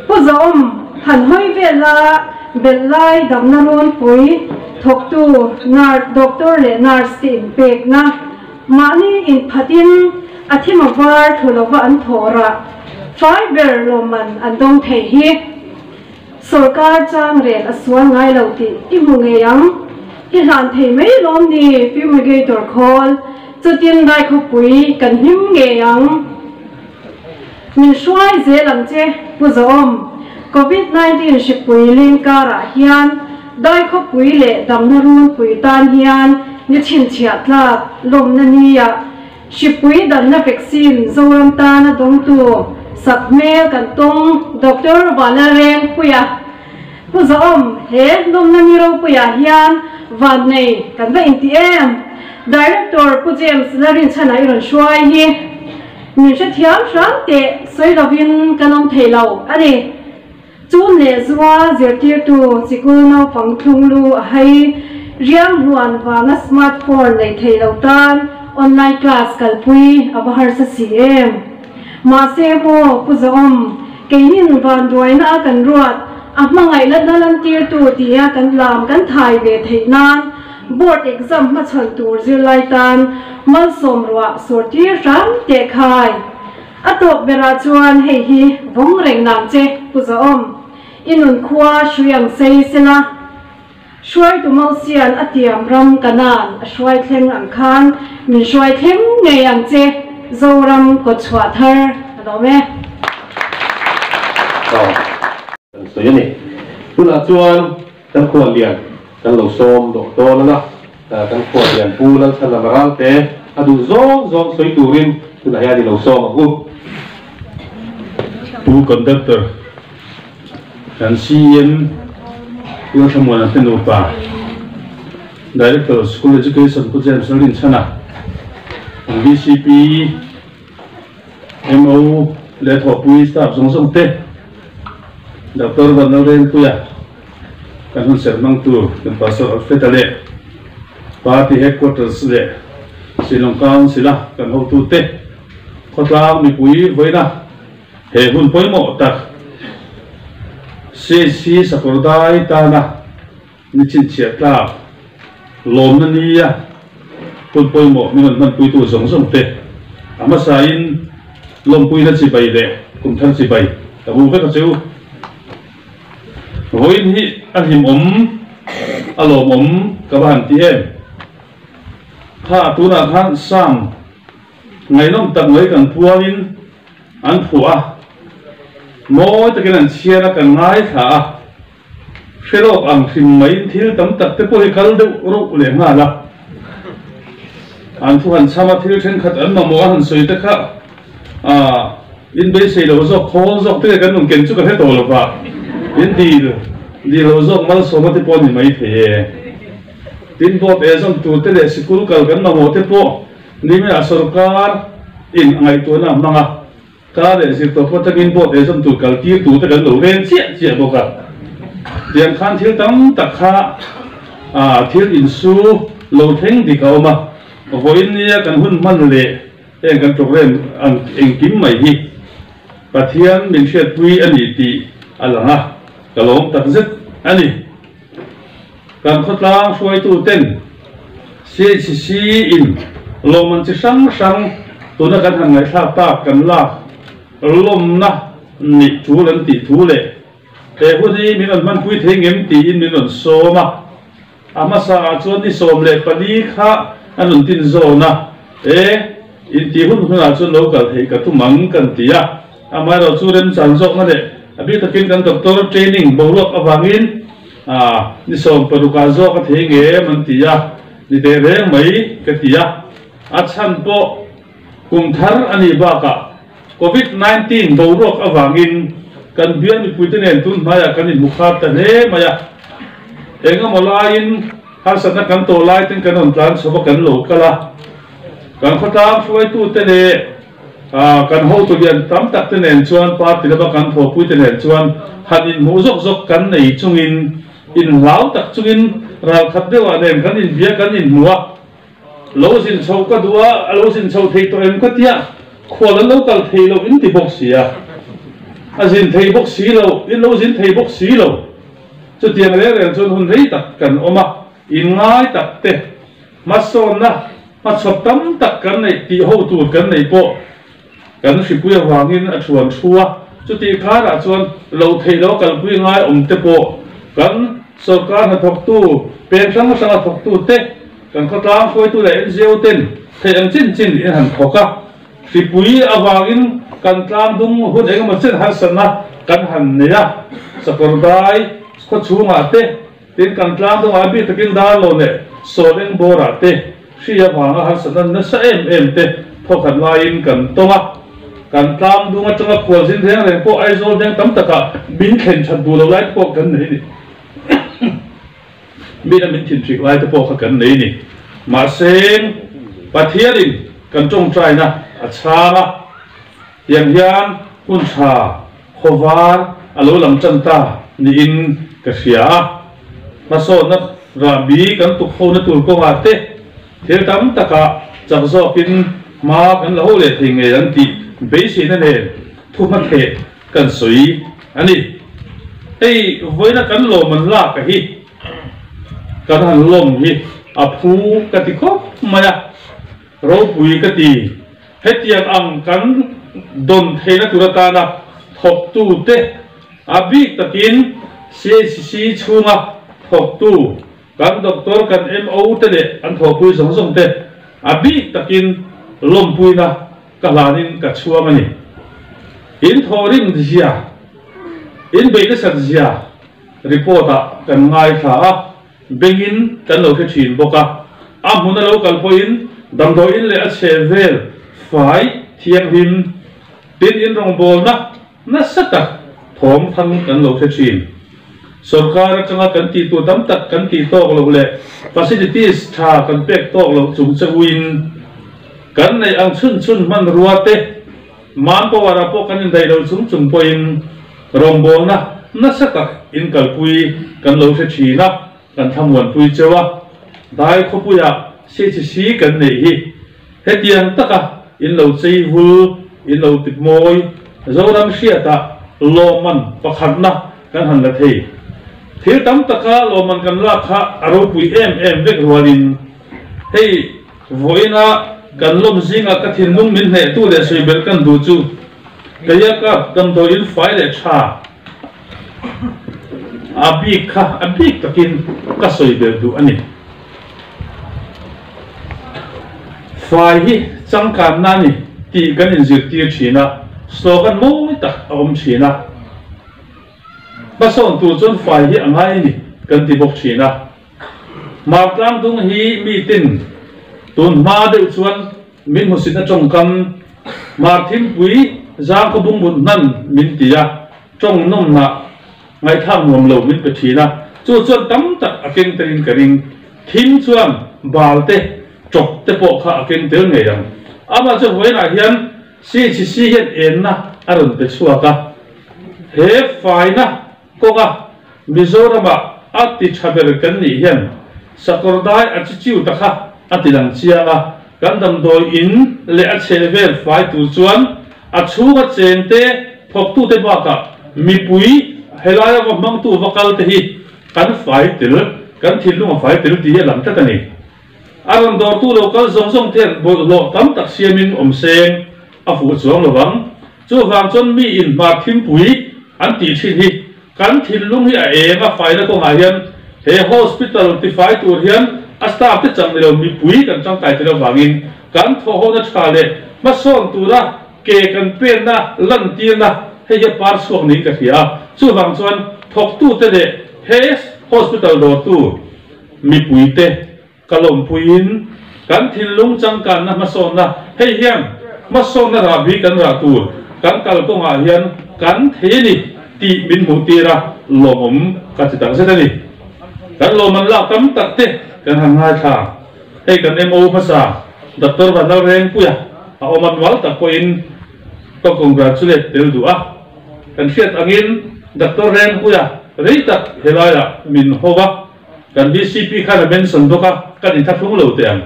puzom han hoi vela belai damna ron pui thok tu nar doctor le nurse tin pek na mani in phatin athima var thulova an thora fiber loman andong thei hi sarkar chang rel aswal ngai lauti i munge yang hi han thei mai lom ni fumigator khol chutin dai kho pui kan him nge yang min shwai ze lam che puzom COVID-19 shipui ling kara hian dai kho pui le damnarun pui tan hian ni chin chiatla lom na ni ya shipui dan na vaccine zoram ta na dong tu sakmel kan tong doctor Valereng puya puzom he lom na ni ro puya hian van nei kan ba intm director pujem slarin chana iron shwai hi min sha thiam shang te soi lovin kanom theilo ani chun le zuwa zertir tu sikul no pangthung lu hai riang ruan wanga smartphone nei theilo tan online class kalpui abahar sa cm ma se mo puzom kein van doina kan ruat ahmangai la dalan tir tu tia kan lam kan thai ve theinan board exam ma chhan tur zir lai tan mal som ruwa sortir ram te khai atok bera chuan hei hi vong reng nam che puzom inun khwa shuyang sei sena shwai tu mau sian atiam ram kanan shwai thleng ang khan min shwai thleng nge yang che zoram ko chwa thar ado me so yani tuna chuan kan khwa lian kan lo som do to na kan khwa lian pu lan chan maral te adu zong soi turin tuna ya di lo som u pu conductor kan cm yung someone at pa director of school education po James Lin Chana ang BCP MO let ho pui staff song te Dr. Valereng puya kan hun sermang tu kan pastor alfetale party headquarters le Silong Council kan ho tu te khotla mi pui voina he hun poi mo tak si sakordai tana ni chin chiat la lom na ni ya pun poi mo man pui tu song te ama sain lom pui na chi bai de kum than chi bai ta bu ka cheu hoin hi ahim alom ka ban ti em tha tu na than sam ngai nom tak ngai kan puangin an phua moi ta kan chiara kan ngai tha felop ang thim mai thil tam tak te poi kal de ro le nga la an thu han chama thil then khat an ma mo han soi ta kha in be sei lo zo khol zo te kan nung ken chu ka he to lo ba in di lo zo mal so ma te pon ni mai the tin bo be zong tu te le sikul kal kan ma mo te po ni me asarkar in ngai to na manga ka le sir to po takin bo te som tu kal ti tu te kan lo ren chia bo ka tiang khan thil tam tak kha thil in su lo theng di ka ma voin nia kan hun man le en kan program ang eng kim mai hi pathian min thiat pui ani ti alanga kalom tak zet ani kan khotlang suai tu ten CHC in loman chi sang sang tuna kan hangai tha ta kan la lom na ni chu lan ti thu le te huni min an man pui thengem ti in min on soma ama sa chuan ni som le pani kha anun tin zona in ti hun huna chuan local thei ka tu mang kan tia ama ro chu ren chan zok na le abi takin kan doctor training bolok awangin ni som paruka zo ka thenge man tia ni de reng mai ka tia achan po kum thar ani ba ka COVID-19 bolok awangin kan bian mi puiten tun maya kan in mukha ta ne maya enga molain har sana kan to lai ten kan on plan so kan lo kala kan khata suai tu te ne kan ho tu bian tam tak te nen chuan pa ti ba kan tho pui te nen chuan han in mu zok zok kan nei chungin in lau tak chungin ral khat dewa nen kan in bia kan in muwa lo sin chau ka duwa lo sin chau thei to em ka tia khwal local thei lo in ti bok sia azin thei bok si lo in lo sin thei bok si lo chu tiang le ren chun hun rei tak kan oma in ngai tak te mason na ma chop tam tak kan nei ti ho tu kan nei po kan si puya wangin a chuan chua chu ti khara chuan lo thei lo kal pui ngai te po kan sarkar na thok tu pen sang sang thok tu te kan khatlang khoi tu le NGO ten thei ang chin chin in han thoka si pui awangin kan tlang dung hun eng ma chen har sana kan han ne ya sakordai ko chunga te tin kan tlang dung abi takin da lo ne solen bora te sia wanga har sana na sa em te thokan lain kan tonga kan tlang dung atanga khol sin theng re po ai zol deng tam taka bin khen chat du lo lai po kan nei ni min min thin thik lai te po kha kan nei ni ma seng pathianin kan chong trai na achanga yang hian kun cha khovar alo lam chanta ni in ka sia maso na rabi kan tu kho na tur ko ma te thil tam taka chak zo kin ma kan lo le thing nge an ti be si na ne thu ma the kan sui ani ei voina kan lo man la ka hi kan han lom hi a phu ka ti kho maya ro pui ka ti hetian ang kan don theina turata na thok tu te abi takin CHC chunga thok tu kan doctor kan MO te le an thok pui song song te abi takin lom pui na kalanin ka chuang ani in thorin zia in beina san zia report a kan ngai tha a bengin kan lo the thin boka amuna local point damdo in le a chevel fai thiang him tin in rong bol na sata thom thang kan lo the thin sarkar changa kan ti tu dam tak kan ti tok lo le facilities tha kan pek tok lo chung chawin kan nei ang chun man ruate man po wara po kan dai lo chung poin rong bol na sata in kalpui kan lo the thina kan thamwan pui chewa dai khopuya CHC kan nei hi hetiang taka in lo chei vu in lo tip moi zoram siata loman pakhatna kan han la thei thil tam taka loman kan la kha aro pui em vek rualin hei voina kan lom zinga ka thin nung min ne tu le sei bel kan du chu kaya ka dam do in fai le cha abi takin ka soi bel du ani fai hi changkan nani ti kan in zir tir thina slogan moi tak om thina bason tu chon fai hi angai ni kan ti bok thina martlang dung hi mi tin tun ma de chuan min husin a chong kam marthim pui za ko bung bun nan min tia chong nom na ngai tham ngom lo min pe thina chu chuan tam tak akeng terin karing thim chuan balte chok te po kha akeng tel nge yang ama chu hoina hian CHC hian en na aron pe chuaka he faina koga mizorama ati chaber kan ni hian sakordai achi chiu takha ati lang chianga kan dam doi in le a chevel fai tu chuan a chunga chen te thok tu te ba ka mi pui helaya wa mang tu vakal te hi kan fai til kan thilung fai til ti lam ta ni aron dor tu local zong zong te bo lo tam tak siamin seng a fu chuang lawang chu wang chon mi in ma thim pui an ti thin hi kan thilung hi a enga fai na ko nga hian he hospital ti fai tur hian a staff te chang lo mi pui kan chang kai te lo wangin kan tho ho na thale ma son tu ra ke kan pen na lan ti na he ya par suak ni ka hia chu wang chuan thok tu te de he hospital do tu mi pui te kalom puin kan thilung chang kan na ma son na he hiam ma son na ra bi kan ra tu kan kal ko nga hian kan the ni ti min mu ti ra lomom ka chi tang se ni kan loman la tam tak te kan hang ha tha he kan mo phasa doctor ba na reng puya a oman wal ta ko in to congratulate tel du a kan fiat angin doctor reng puya rei tak helaya min howa kan BCP khana ben son doka kan in thafung lo te ang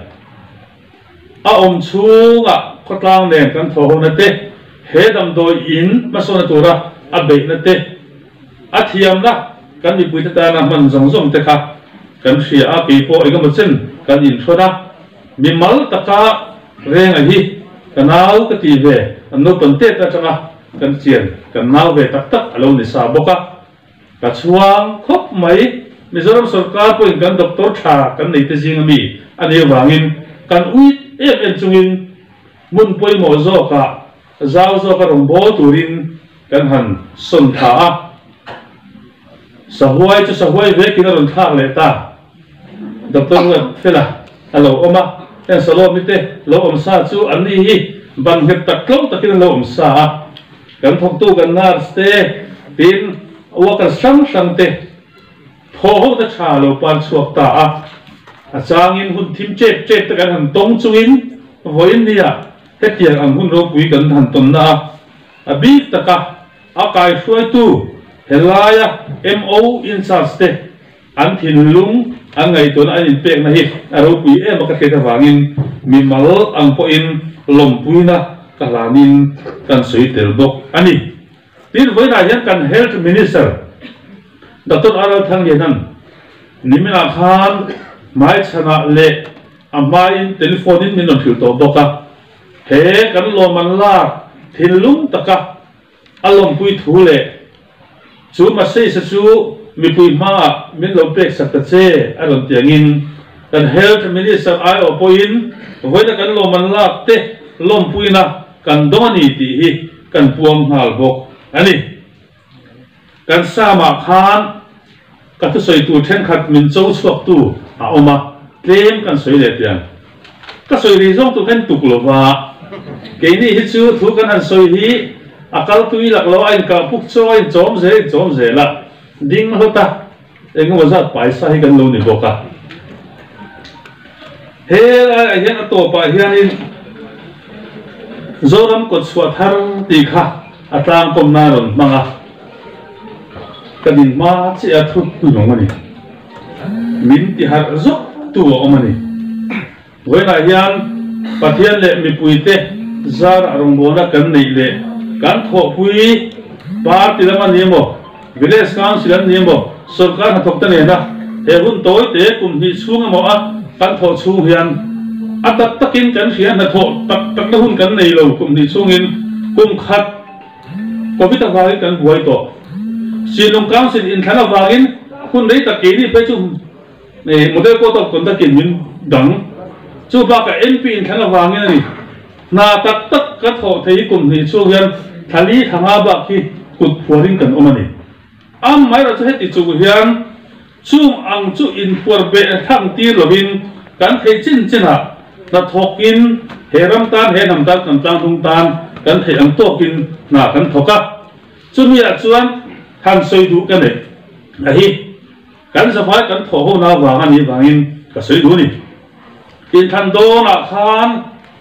a chunga khotlang nen kan tho na te he dam do in ma so na tura a be na te a thiam na kan ni pui ta na man zong zong te kha kan sia a pi po ai ga ma chen kan in thona mi mal taka reng a hi kanau ka ti ve an no ton te ta changa kan chian kan nau ve tak tak alo ni sa boka ka chuang khop mai Mizoram Sarkar po in kan Dr. Tha kan nei te jing mi ani wangin kan uit em chungin mun poi mo zo ka zau zo ka rombo turin kan han son tha a sahuai chu sahuai ve kin ron thak le ta Dr. Fela alo oma en salo mi te lo om sa chu an ni hi ban het tak klom takin lo om sa kan thok tu kan nar ste tin wa kan sang te ho na cha lo pan chuak ta a changin hun thim chep ta kan han tong chuin voin nia he tiang ang hun ro pui kan han ton na a bi taka a kai hruai tu helaya mo in charge te an thin lung an ngai ton an in pek na hi a ro pui em ka ke ta wangin mi mal ang po in lom pui na ka lanin kan sui tel bok ani tin voin a hian kan health minister Dr. Aral Thang Yenan Nimina Khan Mai Chana Le Amai telephone in Minon Filto Boka He Kan Loman La Thilung Taka Alom Pui Thule Chu Masay Sa Chu Mi Pui Ma Min Lo Pek Saktache Aron Tiangin Kan Health Minister Ai Opoin Voida Kan Loman La Te Lom Pui Na Kan Doni Ti Hi Kan Puang Hal Bok Ani kan sama khan kan tu soi tu then khat min chou chuak tu a oma tlem kan soi le tiang ka soi ri zong tu kan tuk lova ke ni hi chu thu kan an soi hi akal tu i lak lo ain ka puk choi chom ze la ding hota eng wa za paisa hi kan lo ni boka he a hian to pa hian in zoram ko chwa thar ti kha atang kom na ron manga kadin ma chi a thut tu no mani min ti har zo tu o mani wena hian pathian le mi puite zar arong bona kan nei le kan tho pui party lama nemo village council an nemo sarkar ha thok ta ne na he hun toy te kum hi chung mo a kan tho chung hian a tak takin kan hian na tho tak na hun kan nei lo kum hi chungin kum khat covid a vai kan buai to Silong Council in Thana Wangin hun rei ta ke ni pe chu model ko to kon ta kin min dang chu ba ka MP in Thana Wangin ni na tak ka tho thei kum ni chu hian thali thanga ba ki kut phuarin kan omani am mai ra he ti chu hian chung ang chu in puar be thang ti lovin kan thei chin ha na thokin heram tan he nam tan kan tang thung tan kan thei ang to kin na kan thoka chu mi a chuan han soi du kan ne a hi kan sa phai kan tho ho na wang ani wangin ka soi du ni in than do na khan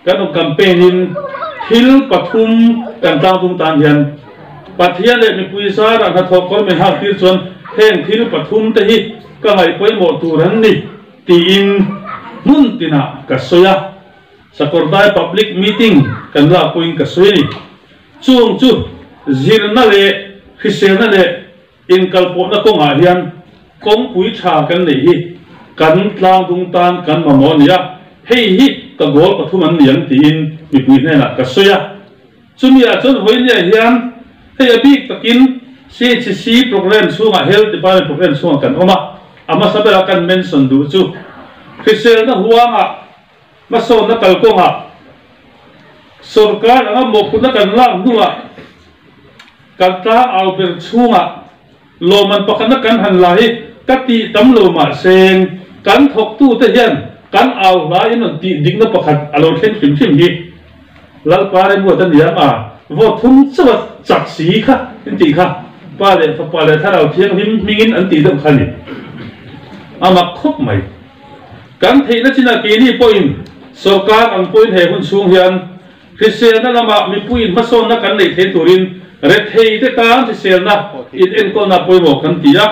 kan campaign in thil pathum kan tang tung tan hian pathian le mi puisa ra na tho kor me ha tir chon heng thil pathum te hi ka ngai poi mo tu ran ni ti in mun tina ka soya sakordai public meeting kan la poin ka soi ni chung chu zirna le Christiana le in kalpona ko nga hian kong pui tha kan nei hi kan tlang dung tan kan mamonia hei hi ka gol pathum an lian tin mi pui hna ka soya chumia chon hoinia hian hei abi takin CHC program sunga health department program sunga kan oma ama sabela kan mention du chu Christiana huanga maso na kalkonga sarkar anga mokuna kan lang nuwa kanta alber chunga loman pakana kan hanlahi kati tamlo ma seng kan thok tu te hian kan aw lai non ti dingna pakhat alo thlen phim hi lal pare mu tan dia ma vo thum chawa chak si kha ti kha pale tharau thiang him mingin an ti dam khani ama khop mai kan theina china ke ni point sarkar ang point he hun chung hian Christiana lama mi puin mason na kan nei the turin ret hei te kan Christiana in en ko na poi mo kan tia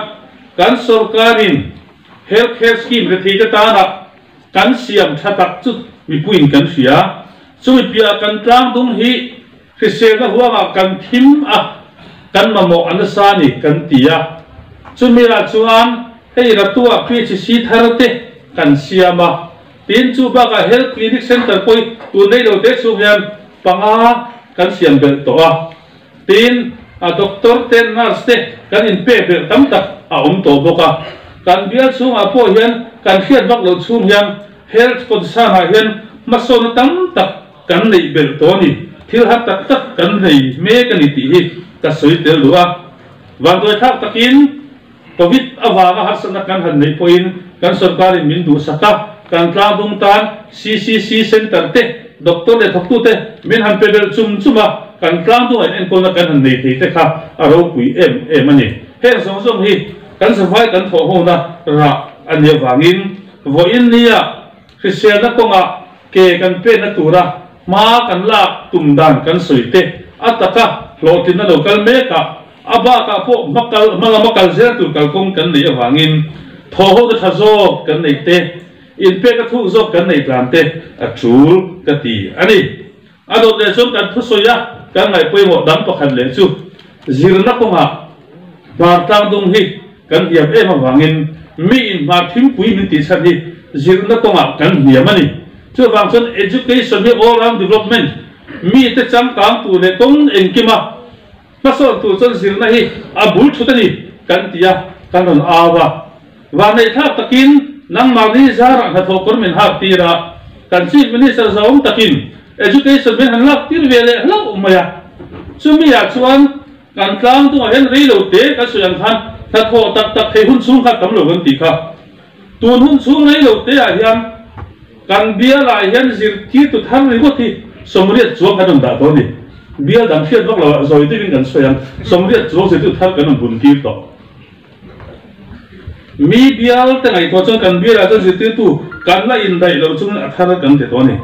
kan sarkarin healthcare scheme ret hei te ta na kan siam thatak chu mi puin kan sia chumi pia kan tlang dum hi Christiana huwa kan thim a kan mamo anasani kan tia chumi la chuan hei ratua PHC tharate kan siama tin chu ba ka health clinic center poi tu nei lo te chu hian panga kan siam bel to a tin a doctor ten nurse te kan in pe bel tam tak a to boka kan bial chu a po hian kan hiat bak lo chu hian health concern ha hian mason tam tak kan nei bel to ni thil hat tak tak kan nei me kan ti hi ka soi tel lua wan doi thak takin covid awaga hasana kan han nei poin kan sarkari min du saka kan tlang dung tan CCC center te doctor le thok tu te min han pebel chuma kan tlang dung en ko na kan han nei te kha aro pui em ani he song hi kan savai kan tho ho na ra ania wangin vo in nia Christiana ko nga ke kan pe na tura ma kan la tumdan kan soite ataka lotin na local me ka aba ka po makal zer tu kal kong kan nei wangin tho ho da thazo kan nei te in pe ka thu zo kan nei tlan te a chul ka ti ani adot le som kan thu soya kan ngai poi mo dam pakhan le chu zirna ko nga bar tang dung hi kan hiam em wangin mi in ma thim pui min ti san hi zirna ko nga kan hiam ani chu wang chon education hi all round development mi te cham kang tu le kong enkima pasol tu chon zirna hi abul thutani kan tia kan on awa wa nei thak takin nang mari zara na thokor min hak tira kan chief minister zawm takin education min hanlak tir vele hlo umaya chumia chuan kan tlang tu hen reilo te ka suyan khan tha tho tak tak the hun chung kha kam lo gan ti kha tun hun chung reilo te a hian kan bia la hian zir ti tu thar ri go thi somriat chuak hadam da to ni bia dam fiat bak lo zoi te bin kan soyan somriat chuak se tu thar kan bun ki to mi bial te ngai to chon kan bia ra chon tu kan la in dai lo chung athar kan te to ni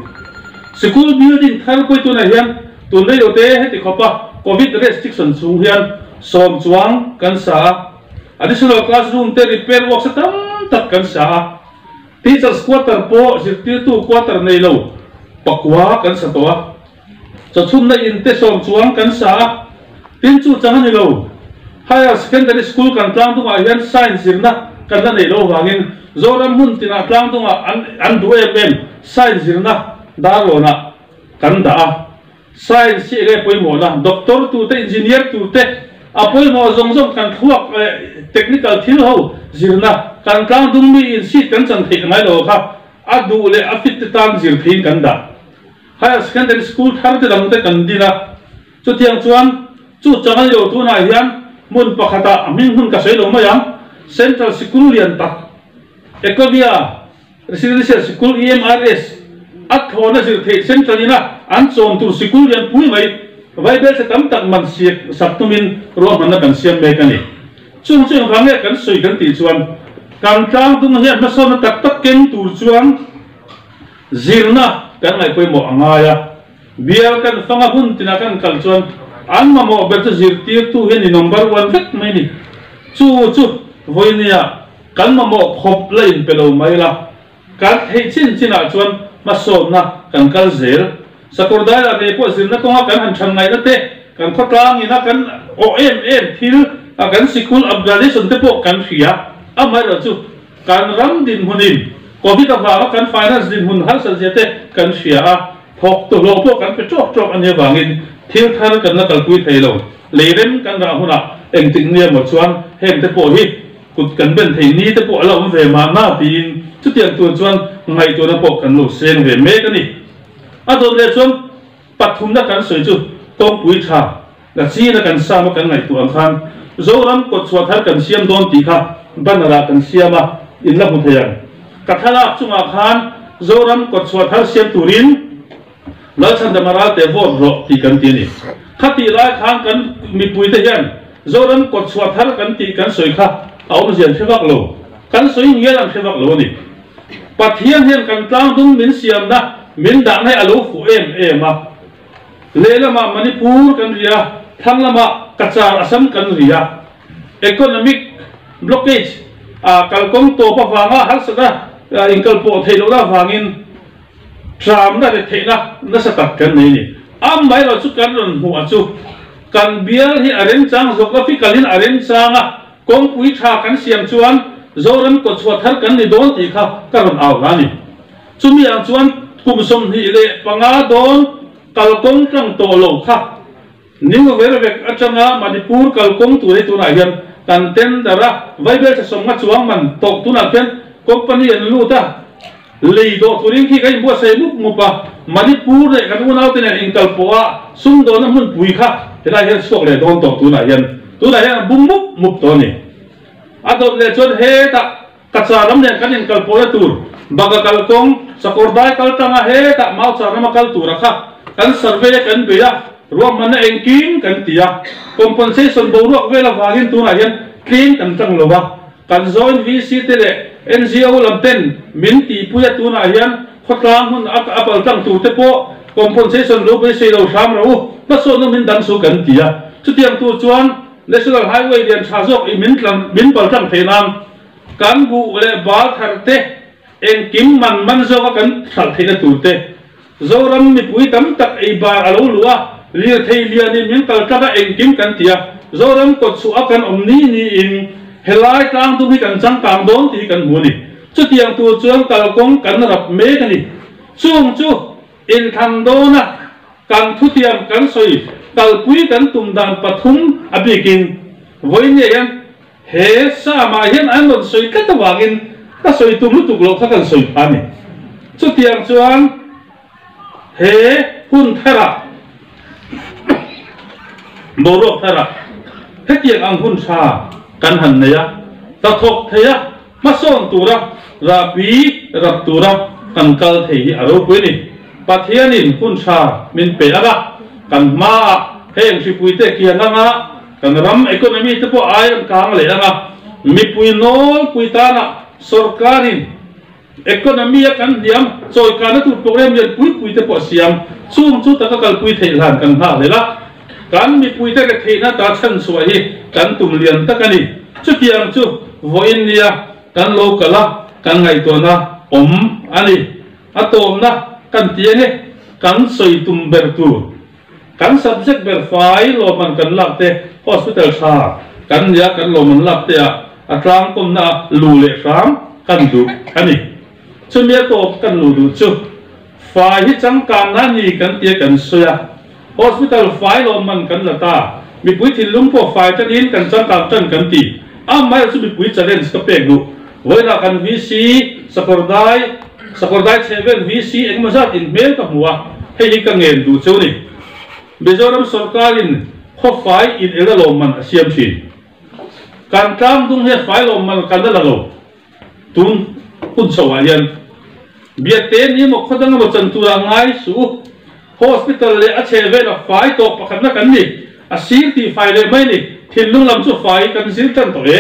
school building thar koi tu na hian tu nei lo te he ti khopa covid restriction chung hian som chuang kan sa additional classroom te repair work sa tam tak kan sa teachers quarter po zirtir tu quarter nei lo pakwa kan sa to cho chun na in te som chuang kan sa tin chu chang ni lo higher secondary school kan tlang tu hian science zirna kan la nei lo wangin zoram hun tina tlang tu an du em science zirna daro na kan da science si re poi mo na doctor tu te engineer tu te apoi mo zong kan thuak technical thil ho zirna kan tlang dung mi in si kan chan thei ngai lo kha adu le afit tan zir thin kan da higher secondary school thar te dang te kan dina chu tiang chuan chu changal yo tu na hian mun pakhata amin hun ka sei lo mayam central school lian tak ekovia residential school EMRS at thona zir thei central ina an chon tu school lian pui mai vai bel se tam tak man siek saptumin ro man kan siam me kani chung wange kan soi kan ti chuan kan tlang dung hian ma so na tak tak ken tur chuan zirna kan ngai poi mo angaya bial kan fanga hun tina kan kal chuan an ma mo ber chu zir tir tu hian ni number 1 vek mai ni chu voinia kan ma mo khop lain pelo mai la kan hei chin a chuan ma so na kan kal zel sakordai la me po zirna ko kan han thang ngai na te kan khotlang ina kan OM thil kan sikul upgradation te po kan khia amai ra chu kan ram din hunin covid va kan finance din hun har sal jete kan khia thok to lo po kan pe chok chok ania wangin thil thar kan la kalpui thailo leirem kan ra huna engting nia mo chuan hem te po hi kut kan ben thei ni te po ala ve ma na tin chu tiang tu chuan ngai to na po kan lo sen ve me kan ni adon le chuan pathum na kan soi chu tong pui tha la chi na kan sa ma kan ngai tu am khan zoram ko chwa thar kan siam don ti kha banara kan siama in la hu thayang kathala chunga khan zoram ko chwa thar siam turin la chan da mara te vo ro ti kan ti ni khati la khan kan mi pui te hian zoram ko chwa thar kan ti kan soi kha aum jian thewak lo kan soi ngial am thewak lo ni pathian hian kan tlang dung min siam na min dang hai alo fu ma lelama manipur kan ria thanglama kachar asam kan ria economic blockage kalkong to pa wanga har sada inkal po theilo da wangin tram na de theina na satak kan nei ni am mai lo chu kan ron hu achu kan bial hi aren chang geographical in aren changa kong pui tha kan siam chuan zoram ko chwa thar kan ni don ti kha karon aw ngani chumi ang chuan kum som hi le panga don kalkong tang to lo kha ning vervek achanga manipur kalkong tu re tu na hian kan ten dara viber sa somnga chuang man tok tu na pen company an lu ta lei do turing khi kai bo sei muk mupa manipur re kan unau te ne inkal poa sum do na mun pui kha tela hian sok le don tok tu na hian bum muk to ni adon le chon he ta kacharam ne kan inkal poa tur baga kalkong sakordai kaltanga he ta mau charama kal tu rakha kan survey kan beya ruam mana engking kan tia compensation borok vela wagin tu na hian clean kan tang lowa kan join VC tele NGO lamten min ti puya tu na hian khotlang hun apal tang tu te po compensation lo be sei lo sam ro na so no min dan su kan tia chu tiang tu chuan national highway dian chazok I min pal tang theinam kan bu le bal thar te engkim man zo kan thal theina tu te zoram mi pui tam tak ei bar alo luwa lir thei lian ni min kal taka engkim kan tia zoram ko chu akan omni ni in helai tang tu hi kan chang tang don ti kan mu ni chu tiang tu chuang kal kong kan rap me kan ni chung chu in thang do na kan thu tiam kan soi kal pui kan tum dan pathum abikin voine yan he sa ma hian an non soi ka ta wangin ka soi tu lu tu lo kha kan soi ani chu tiang chuang he hun thara borok thara he tiang ang hun sa kan han neya ta thok theya ma son tura ra pi rap tura kan kal thei aro pui ni pathianin hun sa min pe aga kan ma heng si pui te kia nga kan ram economy te po ayam kang le nga mi pui nol pui ta na sarkarin ekonomi kan diam choi kana tu program yen pui te po siam chung chu ta kal pui thei lan kan ha lela kan mi pui te ka theina ta chan suai hi kan tum lian ta kani chu tiang chu voin nia kan lo kala kan ngai to na om ani atom na kan tie he kan soi tum ber tu kan subject ber fai lo man kan lak te hospital sa kan ya kan lo man lak te atlang kom na lu le sam kan du ani chumia to kan lu du chu fai hi chang kan na ni kan tie kan soya hospital fai lo man kan la ta mi pui thin lung po fai tan in kan chang kan tan kan ti mai chu mi pui challenge ka pek du voina kan VC sakordai 7 VC engmazat in mail ka muwa hei ka ngel du chu ni Mizoram sarkarin kho fai in ela lo man asiam thin kan tlam dung he fai lo man kan la lo tun kun sawayan biate ni mo khodang mo chantura ngai su hospital le a cheve la fai to pakhat na kan ni a sir ti fai le mai ni thinlung lam chu fai kan sir tan to le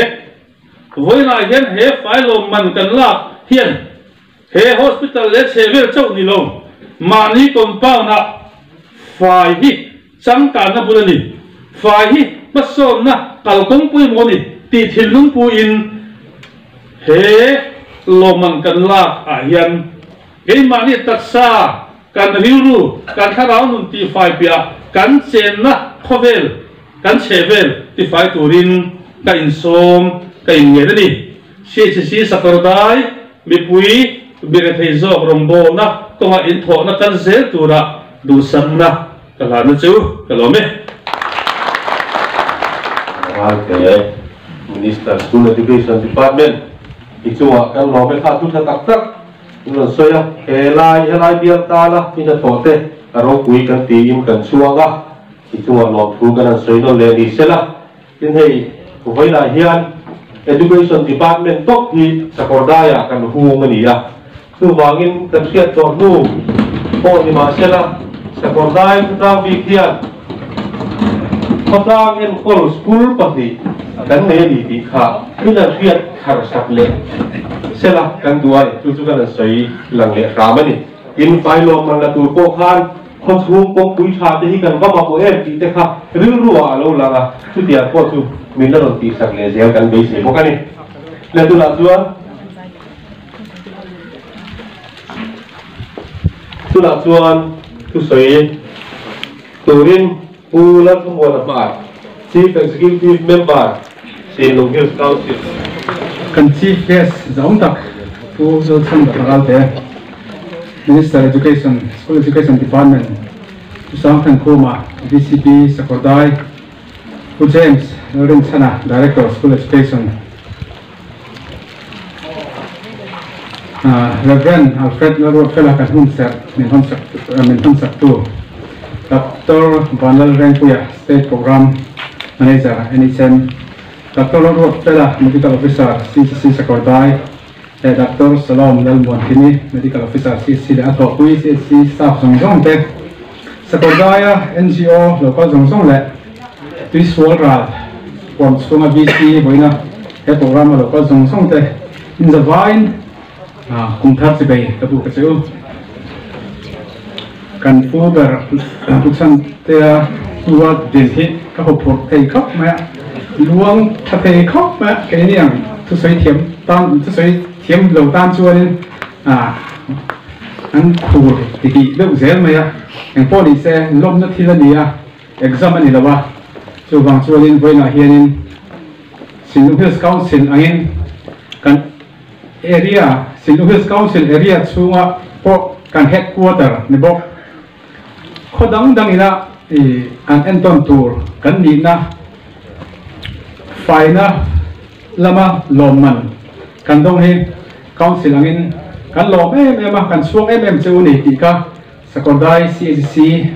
voina hian he fai lo man kan la hian he hospital le cheve chau ni lo mani compound na fai hi chang ta na bulani fai hi basom na kalkong pui mo ni ti thinlung pu in he loman kan la ahian ke mani tatsa kan riuru kan tharau nun ti fai pia kan chen na khovel kan chevel ti fai turin ka insom ka ingere ni CHC Sakordai mipui bire theizo rombo na tonga intho na kan zel tura du samna kalana chu kalome Okay, Minister School Education Department ichua kan lo me kha tu tha tak tak non soya helai biar tala ina tote aro kui kan ti im kan chuanga ichua lo thu kan soi no le ni sela tin hei voila hian Education Department tok hi Sakordaya kan hu mania tu wangin kan khiat to nu po ni ma sela Sakordai ta vi khiat Kodang en kol school pati kan ne di ti kha ina khiat khar sak le sela kan duai tu kan soi lang le ramani in failo man la tu ko khan khon chung ko pui tha te hi kan ba ma ko em ti te kha ru ruwa lo la ga tu dia ko tu min la ti sak le zel kan be se ko kani le tu la chuan tu soi turin Ulan semua dapat Chief Executive Member Silong Hills Council kan Chief Guest giống tak tu zo thang da pagal te Minister Education School Education Department Usang Than Kuma DCP Sakordai Pu James Norin Chana Director of School Education Reverend Alfred Narot Fela kan hun sat min hun sat tu Dr. Banal Rengpuya State Program Manager NHM Dr. Narot Fela Medical Officer CCC Sakordai Dr. Salom Lalmuan Kini Medical Officer CCC Ato Kui CCC Staff Zongzong Te Sakordai NGO Local Zongzong Le Twis Walral From Sunga BC Boina He Program Local Zongzong Te In the Vine Kung Thap Sibay Kabu Kasu kan fuber tuksan tea tuat dinhi ka hopor tei khop ma luang thate khop ma ke niang tu soi thiam lo tan chuan an khur ti lo zel ma ya en poli se lom na thilania exam ani lawa chu wang chuan boina hianin Silong Hills Council angin kan area Silong Hills Council area chunga po kan headquarter ni bok Kodang ina an enton tour kan ni na faina lama loman kan dong he council angin kan lom ma kan suang chu ni ti ka Sakordai CHC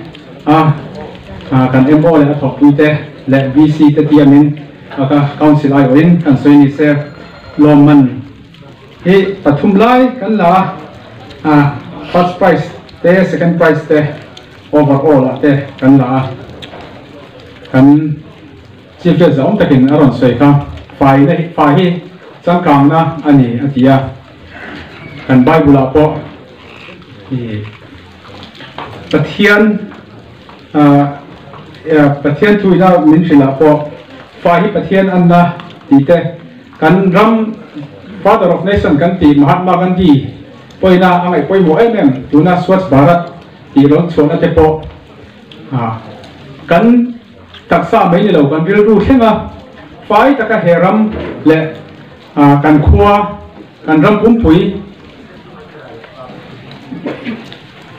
kan MO le athok puite le BC te tiamin aka council ai oin kan soi ni se loman he pathum lai kan la first prize te second prize te overall ate kan la kan chief judge om takin aron soi ka fai hi chang kang na ani atia kan bible po pathian tu ina min thila po fai hi pathian anna ti te kan ram father of nation kan ti Mahatma Gandhi poina angai poi mo em tuna Swachh Bharat Ilong chuan ate po kan taksa mai ni lo kan bil ru thenga fai taka heram le kan khuwa kan ram pum pui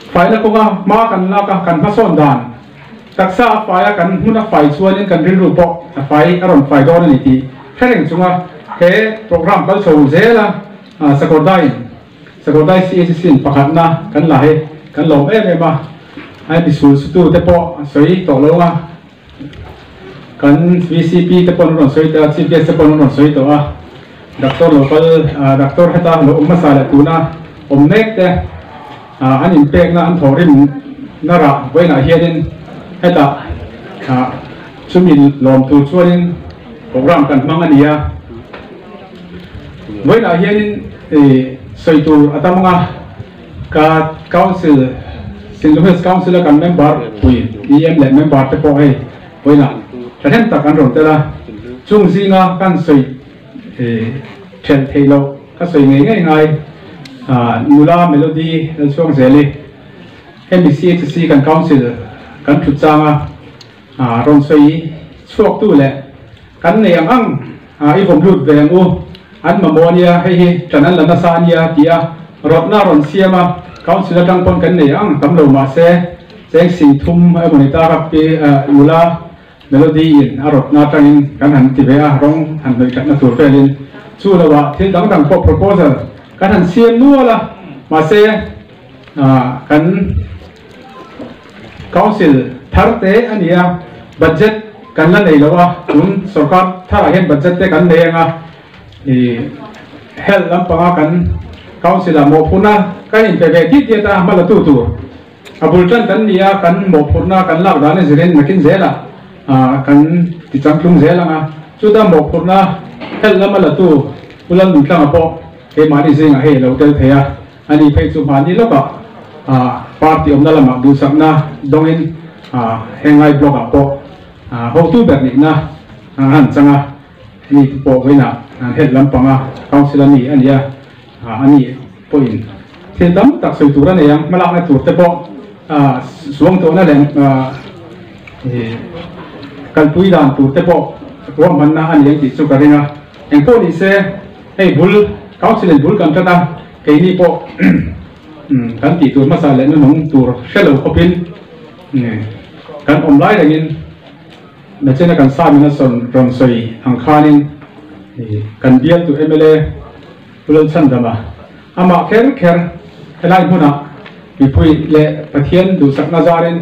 fai la ko ma kan la ka kan pason dan taksa fai kan huna fai chuan kan bil ru po fai aron fai don ni ti thereng chunga he program kal so zela Sakordai CHC pakhat na kan la he kan lo ma ai bisul tu te po soi to lo nga kan VCP te pon ron soi ta CPS te pon ron soi to doctor local doctor heta lo masala tuna omnek te an impact na an thorin nara boina hianin heta chumin lom tu chuanin program kan mangania boina hianin soi tu atamanga ka council Silong Hills Council kan member pui EM le member te po ai poina thahen tak kan ron tela chung zinga kan soi thel thelo ka soi ngai nula melody chung zeli MBCHC kan council kan thu changa ron soi suak tu le kan ne ang I vom lut ve ngu an mamonia hei chanan lana sania tia rotna ron siama council tang pon kan ne ang tam lo ma se seng sing thum monita ka pe mula melody in rotna tang kan han ti ve a rong han noi tak na tur felin chu lawa thil dang dang proposal kan han siam nu la ma se kan council tharte ania budget kan la nei lawa tun sarkar thara hen budget te kan lenga hel lampanga kan council mo phuna kan in pe ti ta mala tu abultan kan nia kan mo phuna kan lak dane ziren nakin zela kan ti changklung zela nga chuta mo phuna hel lamala tu ulan du tlang apo he mani zinga he lo tel theya ani phei chu mani loka party omna lama du sakna dongin hengai block apo ho tu ber ni na han changa ni po wena het lampanga council ani ania ani point thil dam tak soi tura ne yang malak na tur te po suang to na leng kalpui dan tur te po wa man na ani yang ti chu karinga eng po ni se hey bul council bul kan ta ke ni po kan ti tur masale no nong tur shelo kopin kan online angin na chena kan sa mina son ron soi ang khanin kan bial tu MLA ulol chan dama ama ker helai huna bipui le pathian du sakna zarin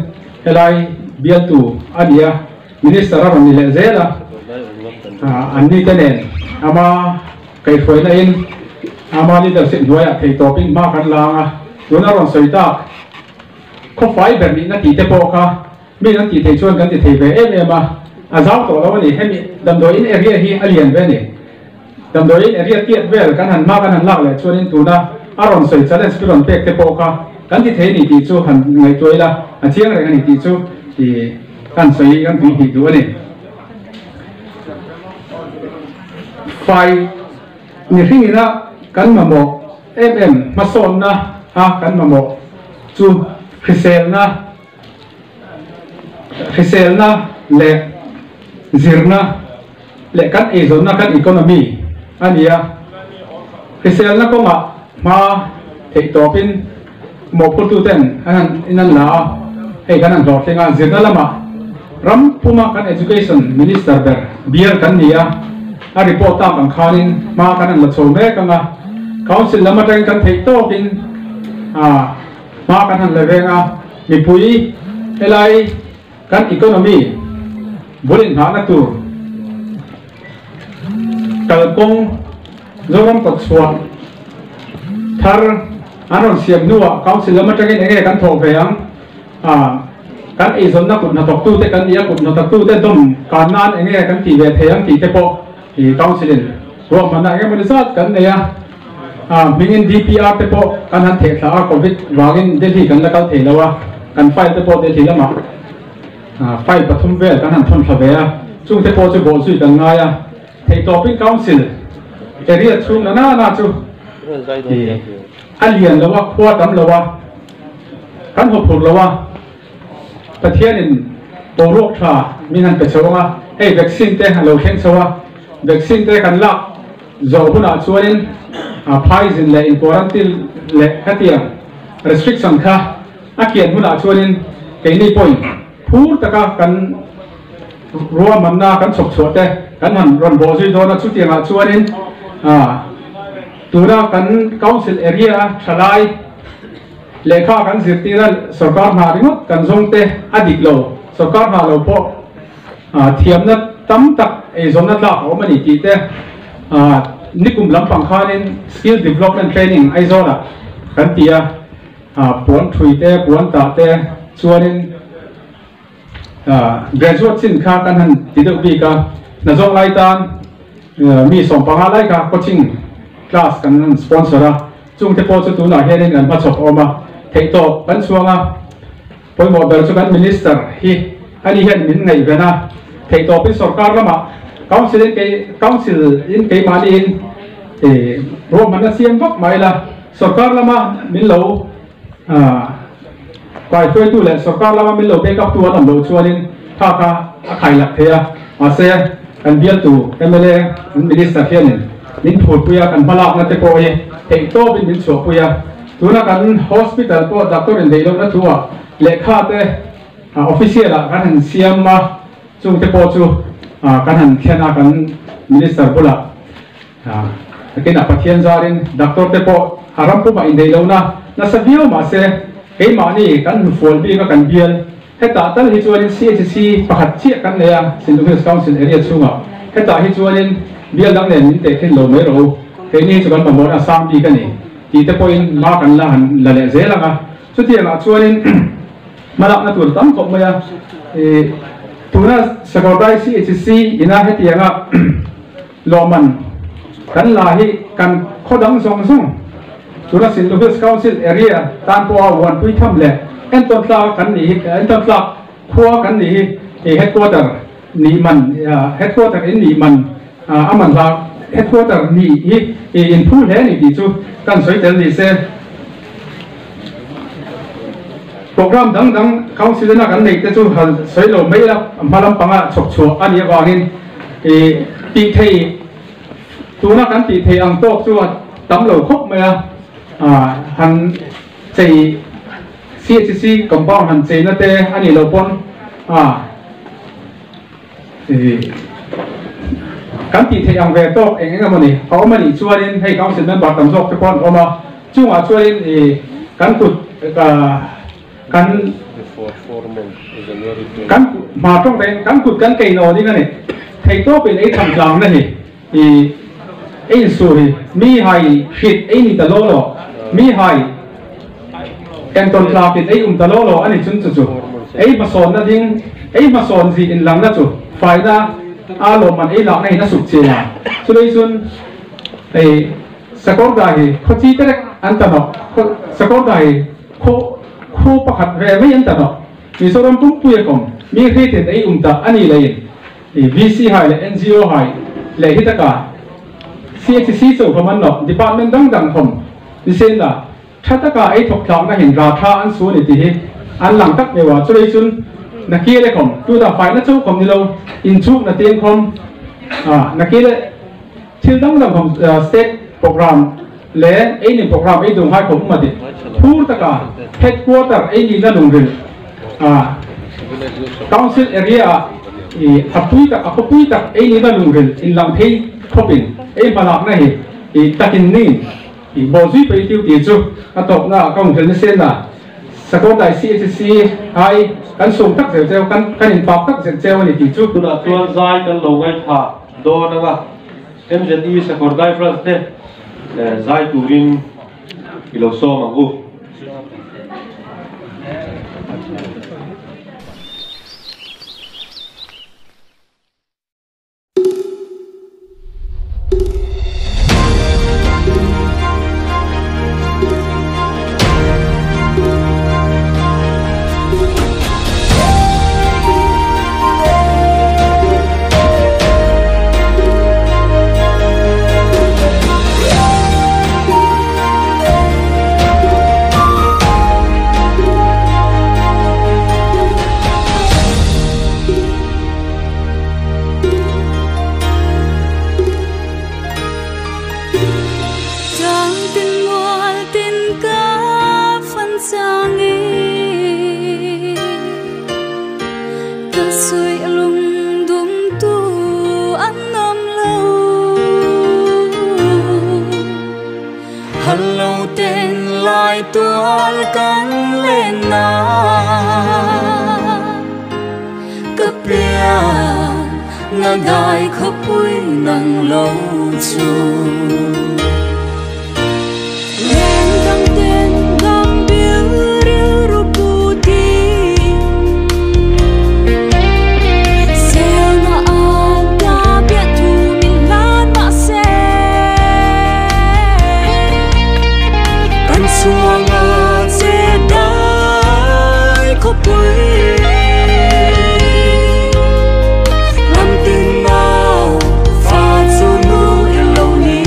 helai bial tu adia minister ron ni le zela anni tenen ama kai foi na in ama leadership doya thei topping ma kan langa dona ron soi ta ko fai ber ni na ti te po ka mi na ti thei chuan kan ti thei ve ma azam to lo ni hemi dam do in area hi alien ve ni dam do in area tiat vel kan han ma kan han lak le chuan in tuna aron soi challenge ron pek te po ka kan ti thei ni ti chu han ngai toila a chiang re ni ti chu ti kan soi kan ti hi du ani fai ni ringina kan mamo mason na kan mamo chu khisel na le zirna le kan ezon na kan economy ania khisel na ko ma thei topin mo putu ten anan inan la hey kan an rotlinga zirna lama ram puma kan education minister ber biar kan nia a report tam ang khanin ma kan an la chome kanga council lama tang kan thei topin ma kan han levenga mi pui elai kan economy bulin ha na tur kalkong zoram kot suan thar anon siam nuwa council lama tang enge kan tho veang kan ezon na kut na tok tu te kan ia kut na tok tu te dom kanan enge kan ti ve theyang ti te po i council in ro mana enge mon sat kan ne ya mingin DPR te po kan han the tha covid wangin delhi kan la kal thelawa kan file te po delhi lama file pathum vel kan han thon thaveya chung te po chu bo sui kan nga ya thei topic council area chung na chu alien lawa khwa tam lawa kan ho phur lawa pathian in borok tha minan pe chawa hey vaccine te halo kheng chawa vaccine te kan la zo huna chuanin Pfizer le in quarantine le hatia restriction kha akian huna chuanin keini point phur taka kan ruwa manna kan sok chote kan han ron bo zui dona chutianga chuanin tura kan council area thalai lekha kan zirtira sarkar na ringot kan zongte adiklo sarkar na lo po thiamna tam tak e zona tla ho mani ti te nikum lampang khanin skill development training aizora kan tia puan thui te puan ta te chuanin graduate sin kha kan han tidau bi ka na zong lai tan mi som panga lai ka coaching class kan sponsora chung te po chu tu na herin kan ma chok oma thei to kan chuanga poimo ber chu kan minister hi ani hen min ngai vena thei to pi sarkar lama council in ke mani in ro mana siam vak mai la sarkar lama min lo kai thoi tu le sarkar lama min lo backup tu an lo chuanin ka khai lak thea ase kan bial tu MLA minister hian min phut puya kan malak na te ko hi thei to bin min so puya tuna kan hospital po doctor in deilo na tuwa lekha te official kan han siam ma chung te po chu kan han khena kan minister bula kena pathian zarin doctor te po haram pu ma in deilo na sabio ma se ke ma ni kan fual bi ka kan bial heta tal hi chuan CHC pakhat chi kan le St Luke's Council area chunga heta hi chuan bial dang len min te khin lo mai ro ke ni chu kan ma mor asam bi kan ni ti te point ma kan la han la le zela nga chu ti nga chuan malak na tur tam ko maya tuna sakordai CHC ina heti nga loman kan la hi kan khodang song song tuna St Luke's Council area tan po wan pui tham le en ton tla kan ni en ton tla khua kan ni headquarter ni man headquarter in ni man aman la headquarter ni in phu le ni ti chu kan soi tel ni se program dang council na kan nei te chu hal soi lo mai la malam panga chok chu ani wangin ti thei tuna kan ti thei ang tok chu tam lo khop mai han chei CHC compound han chei na te ani lo pon kan ti thei ang ve tok eng amani mani chuanin hei council member tam jok te pon oma chunga chuanin kan kut kan ma trong te kan kut kan kei no ni na ni thei to pin ei tham jang na hi ei su hi mi hai hit ei ni ta lo mi hai en ton tla pin ei ta lo ani chun chu ei ma son na ding ei ma son ji in lang na chu fai na a lo man ei la nei na suk che ya chu lei chun ei sakor da hi kho chi tek an ta no sakor da hi kho pakhat ve mai an ta no mi so ram pum pu kom mi ri te ei ta ani lein VC hai le NGO hai le hi ta ka CHC so man no department dang khom ni sen la thata ka ei thok thlang na hin ra tha an su ni ti hi an lang tak mewa chu lei chun na kia le khom tu da fai na chu khom ni lo in chu na tien khom na kia le thil dang khom state program le ei ni program ei dung hai khom ma ti phur ta ka headquarter ei ni na lung ril council area apui tak ei ni na lung ril in lang thei khopin ei malak na hi takin ni bo zui pe tiu ti chu atok na kaung thel ni sen na sakor dai CHC hai kan som tak zeu kan in pak tak zeu ni ti chu tuna tuan zai kan lo ngai tha do na ga MZE sakor dai france te zai turin ilo so mangu Gai khắp cuối nắng lâu chu lên thăng tên gam biếu riêu ru pu ti xeo na ta biết thu mình lan mà se kan suang a se dai khắp cuối tin nào pha chu nu lâu ni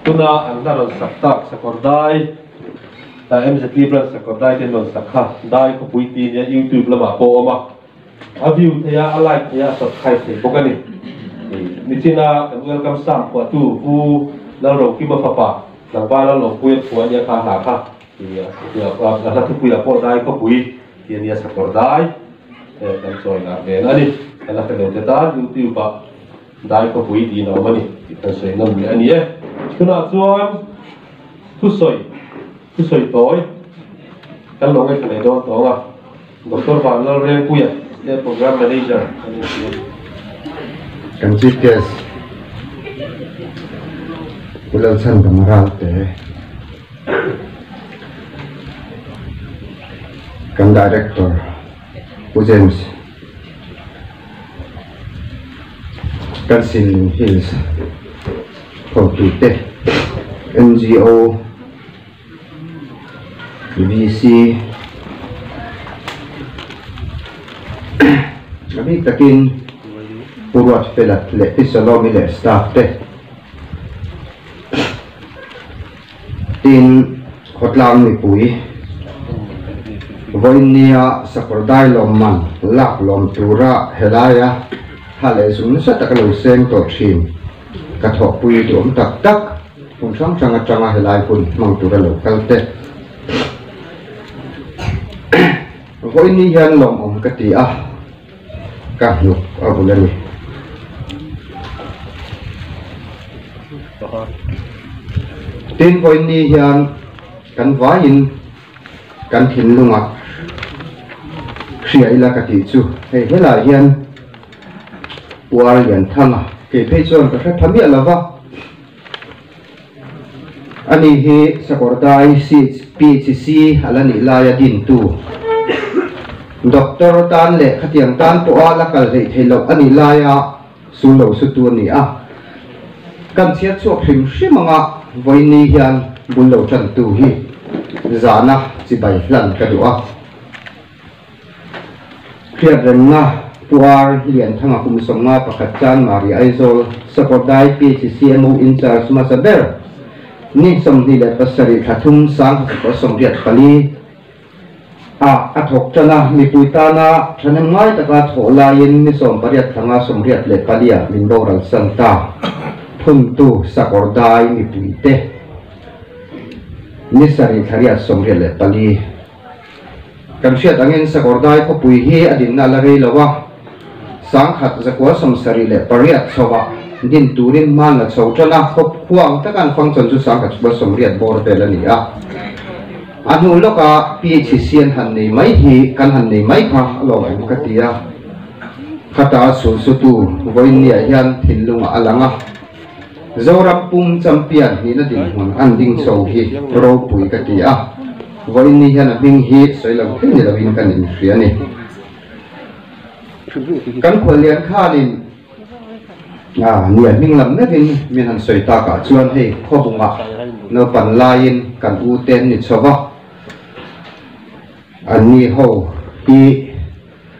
tuna ang naron saktak sa Korday MZ Libra sa Korday din non sakha dai ko puiti niya YouTube lama po oma a view ya a like ya subscribe ni bokani ni china welcome sam ko tu fu la ro ki ma papa la ba la lo puit ko nya kha ha kha ya pa la tu pu ya po dai ko pui ti niya sa Korday dan so na ben ani ala ka do ta YouTube pa dai ko pui di no mani ta so na mi ani kuna chuan thu soi toy kan lo ngai khane do to nga Dr. Van Lal Reng Puya the program manager kan chites ulal san bamaral te kan director James kan Sin Hills Kompite NGO BBC kami takin purwat pelat le pisalomi le staff te tin hotlang ni pui voinia sa Korday lomman lak lom tura helaya hale sun sa takalo seng to thin kathok pui dom tak tak kung sang changa helai pun mang tura local te voini hian lom om kati a ka hluk abulani tin voini hian kan vain kan thin lunga khria ila kati chu hei hela hian war yan thanga ke pheichon ka thami alawa ani hi sa Korday PHC alani laya din tu Dr. Tan le khatiang tan po ala kal rei thelo ani laya sulo sutu ni a kan sia chu phim shimanga voini hian bulo chan tu hi zana chi bai hlan ka duwa khiat renga puar lian thanga kum somnga pakhat chan mari aizol sa Korday PHC mo in charge masaber ni somni le pasari thatum sang ko somriat pali athok chana mi puitana thanem ngai taka thola yin ni som pariat thanga somriat le palia min boral santa thum tu sa Korday mi puite ni sari thariat somriat le pali kan siat angin sa Korday ko pui hi adin na lagay lawa sang khat zakwa somsari le pariat sowa din turin man na chawtana khop khuang takan function chu sang khat ba somriat bor belani a anu loka PHC han nei mai hi kan han nei mai kha lo ai katia khata su su tu voinia hian thilunga alanga zoram pum champion ni na ding hon an ding so hi ro pui katia voini hian a ding hi soilam thil ni lawin kan in hriani kan kholian khalin nian ming lam na din min han soi ta ka chuan hei khobunga no pan lain kan u ten ni chowa ani ho hi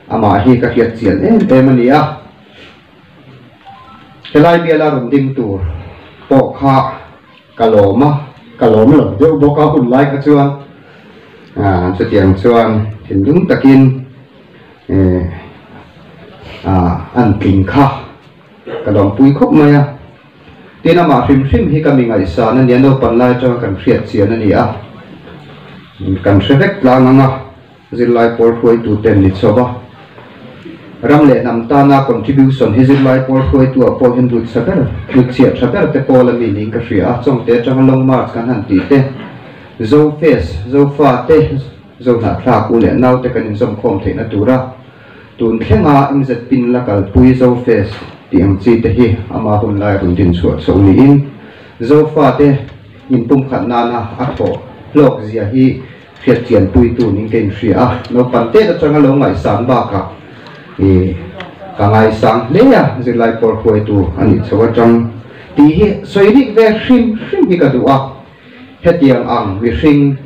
ama hi ka hiat chian emania helai biala rum ding tur po kha kalom lo jo boka hun lai ka chuan chu tiang chuan thindung takin an king kha kalom pui khop maya tina ma hrim hi kami ngai sa na niano panlai cho kan hriat chian ani a kan hredek tlanga zilai por khoi tu ten ni choba ram le nam ta na contribution hi zilai por khoi tu a po hin du saber du chiat saber te po la mi ning ka hria chong te chang long march kan han ti te zo face zo fa te zo na thla ku le nau te kan in som khom the na tura tun thlenga imzet pin la kal pui zo face tiang chi te hi ama hun lai run din chuat so ni in zo fa te in pum khat na na a tho lok zia hi khiat chian pui tu ning ken hria no pan te ta changa lo ngai san ba ka ka ngai sang le ya zilai por khoi tu ani chawa chang ti hi soirik ve hrim hi ka du a hetiang ang vi hring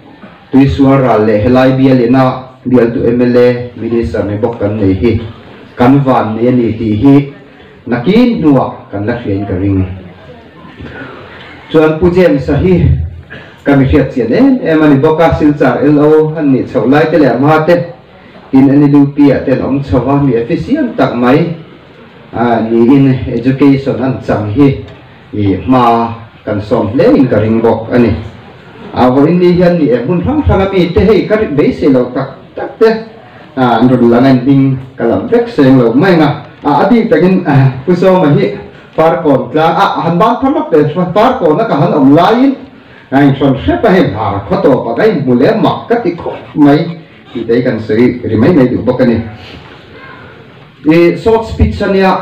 tui suara le helai bial ina bial tu MLA minister ne bok kan nei hi kan van ne ni ti hi nakin nuwa kan la hrian ka ring chuan pujem sa hi kami riat chian emani boka silchar lo an ni chholai te le ma te in ani lupia ten om chawa mi efficient tak mai ni in education an chang hi i ma kan som le in ka ring bok ani awo in ni hian ni mun thang thang mi te hei ka be se lo tak te ndu langan ding kalam vek seng lo mai nga adi takin puso ma hi par kon tla han ban thamak te par kon na ka han om lain anh son xếp ra hình hà có tổ và cái mùa lễ mặc các cái khúc mấy thì đấy cần xử thì mấy này được bốc cái này thì short speech này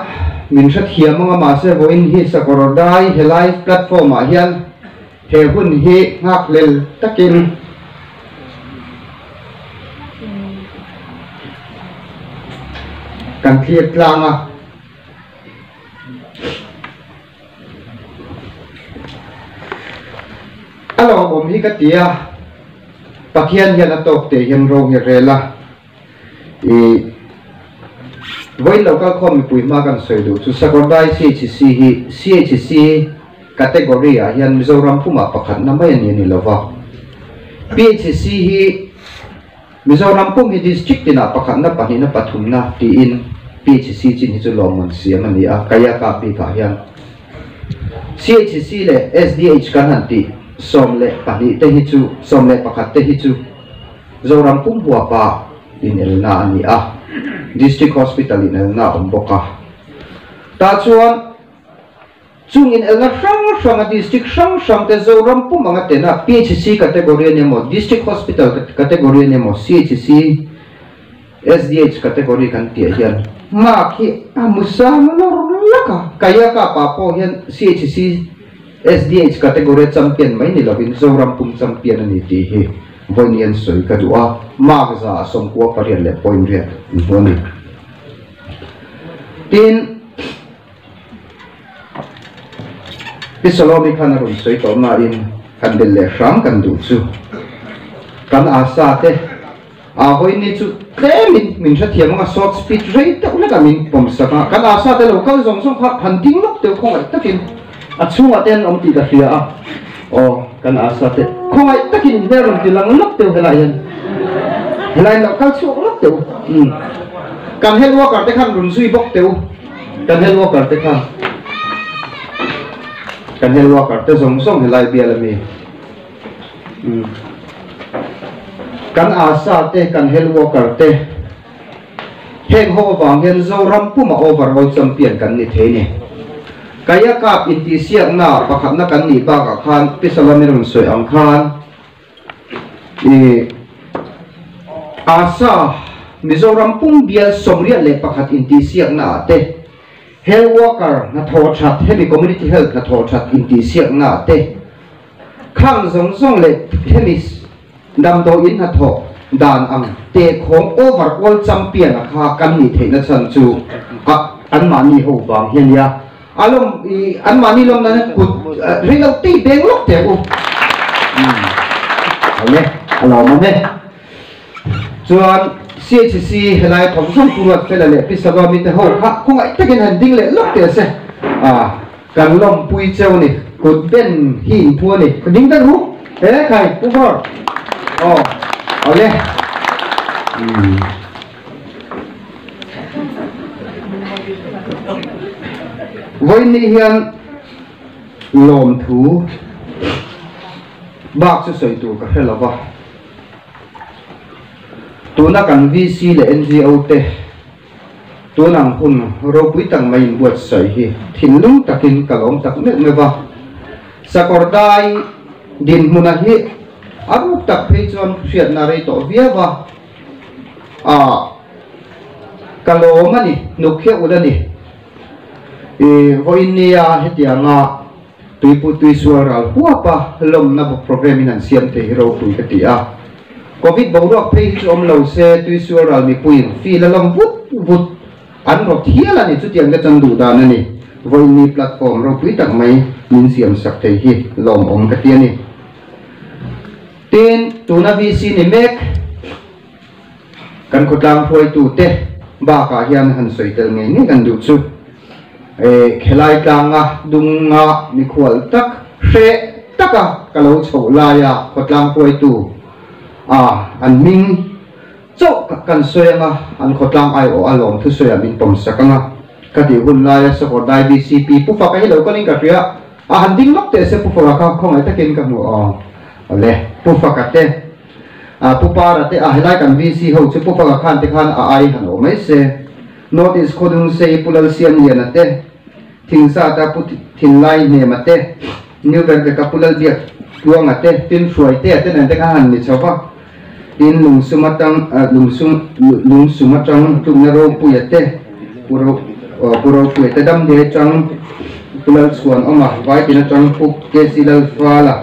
mình rất hiếm mà sẽ vô in hi sa korodai he live platform mà hiền he hun hi ngạc lên tất kinh cần thiết lang alo bom hi katia pakhian hian atok te hian ro hi rela voi local khom pui ma kan soi du chu sakordai CHC category a hian Mizoram puma pakhat na mai ani lova PHC hi Mizoram pum hi district ina pakhat na panina pathumna ti in PHC chin hi chu lomon siam ani a kaya ka pi ka hian CHC le SDH kan han ti som le pani te hi chu som le pakhat te hi chu zoram pum bua pa in elna ani a district hospital in elna omboka ta chuan chung in elna sang a district sang te zoram pum anga te na PHC category ne mo district hospital category ne mo CHC SDH category kan ti hian ma ki amusam laka kaya ka pa po hian CHC SDH category champion mai ni lovin zoram pum champion ani ti hi vonian soi ka duwa magza som ko parian le point ria voni tin pisalomi khana rum soi to ma in kandel le ram kan du chu kan asa te a hoini chu klemin min tha thiam nga short speed rate ta ula kamin pom saka kan asa te local zong song kha hunting lok te khong takin achunga ten om ti ka hria a o kan asa te khongai takin veron ti lang lok te helai local chu lok te kan hel worker te khan run sui bok te kan hel worker te khan kan hel worker te zong song helai bialami kan asa te kan hel worker te heng ho wang hen zoram puma overall champion kan ni the ni kaya kap inti siak na pakhat na kan ni ba ka khan pisalamin ron soi ang khan asa Mizoram pum bial somria le pakhat inti siak na te health worker na thothat hemi community health na thothat inti siak na te khang zong zong le hemis dam do in na tho dan ang te khong overall champion kha kan ni theina chan chu an mani ho bang hian ya alom an mani lom na kut ringal ti beng lok te u ale alom me chuan CHC helai thong som purat fela le pisawa mi te ho kha khongai takin han ding le lok te se kan lom pui cheu ni kut ben hin pu ni ding ta ru he kai pu bor ale voi ni hian lom thu bak chu soi tu ka helawa tuna kan VC le NGO te tunang hun ro pui tang mai buat soi hi thinlung takin kalom tak me mewa sakordai din huna hi aruk tak phei chon hriat na rei to viawa kalom ani nukhya udani voinia hetianga tuipu tuisuaral huapa lom na program in siam te hero pui katia covid bawro phei chom lo se tuisuaral mi puin fi la lom vut an ro thiala ni chutiang ga chandu da na ni voini platform ro pui tak mai min siam sak te hi lom om katia ni tin tuna VC ni mek kan khotlang phoi tu te ba ka hian han soitel nge ni kan du chu khelai tlanga dunga mi khwal tak hre taka kalo chho la ya khotlang poi tu an ming chok kan soyanga an khotlang ai o alom thu soya min pom sakanga kati hun la ya Sakordai BCP pu fa ka hilo kaling ka ria han ding lok te se pu fa ka khong ai takin ka mu le pu fa ka te pu pa ra te helai kan VC ho chu pu fa ka khan te khan ai han o mai se notice khodung se pulal sian lian ate thingsa ta pu thin lai ne mate new ver ka pulal biak tuang ate tin suai te ate nan te ka han ni chopa tin lung sumatang tumnaro puyate puro puyate dam de chang pulal suan oma vai tin chang puk ke silal fala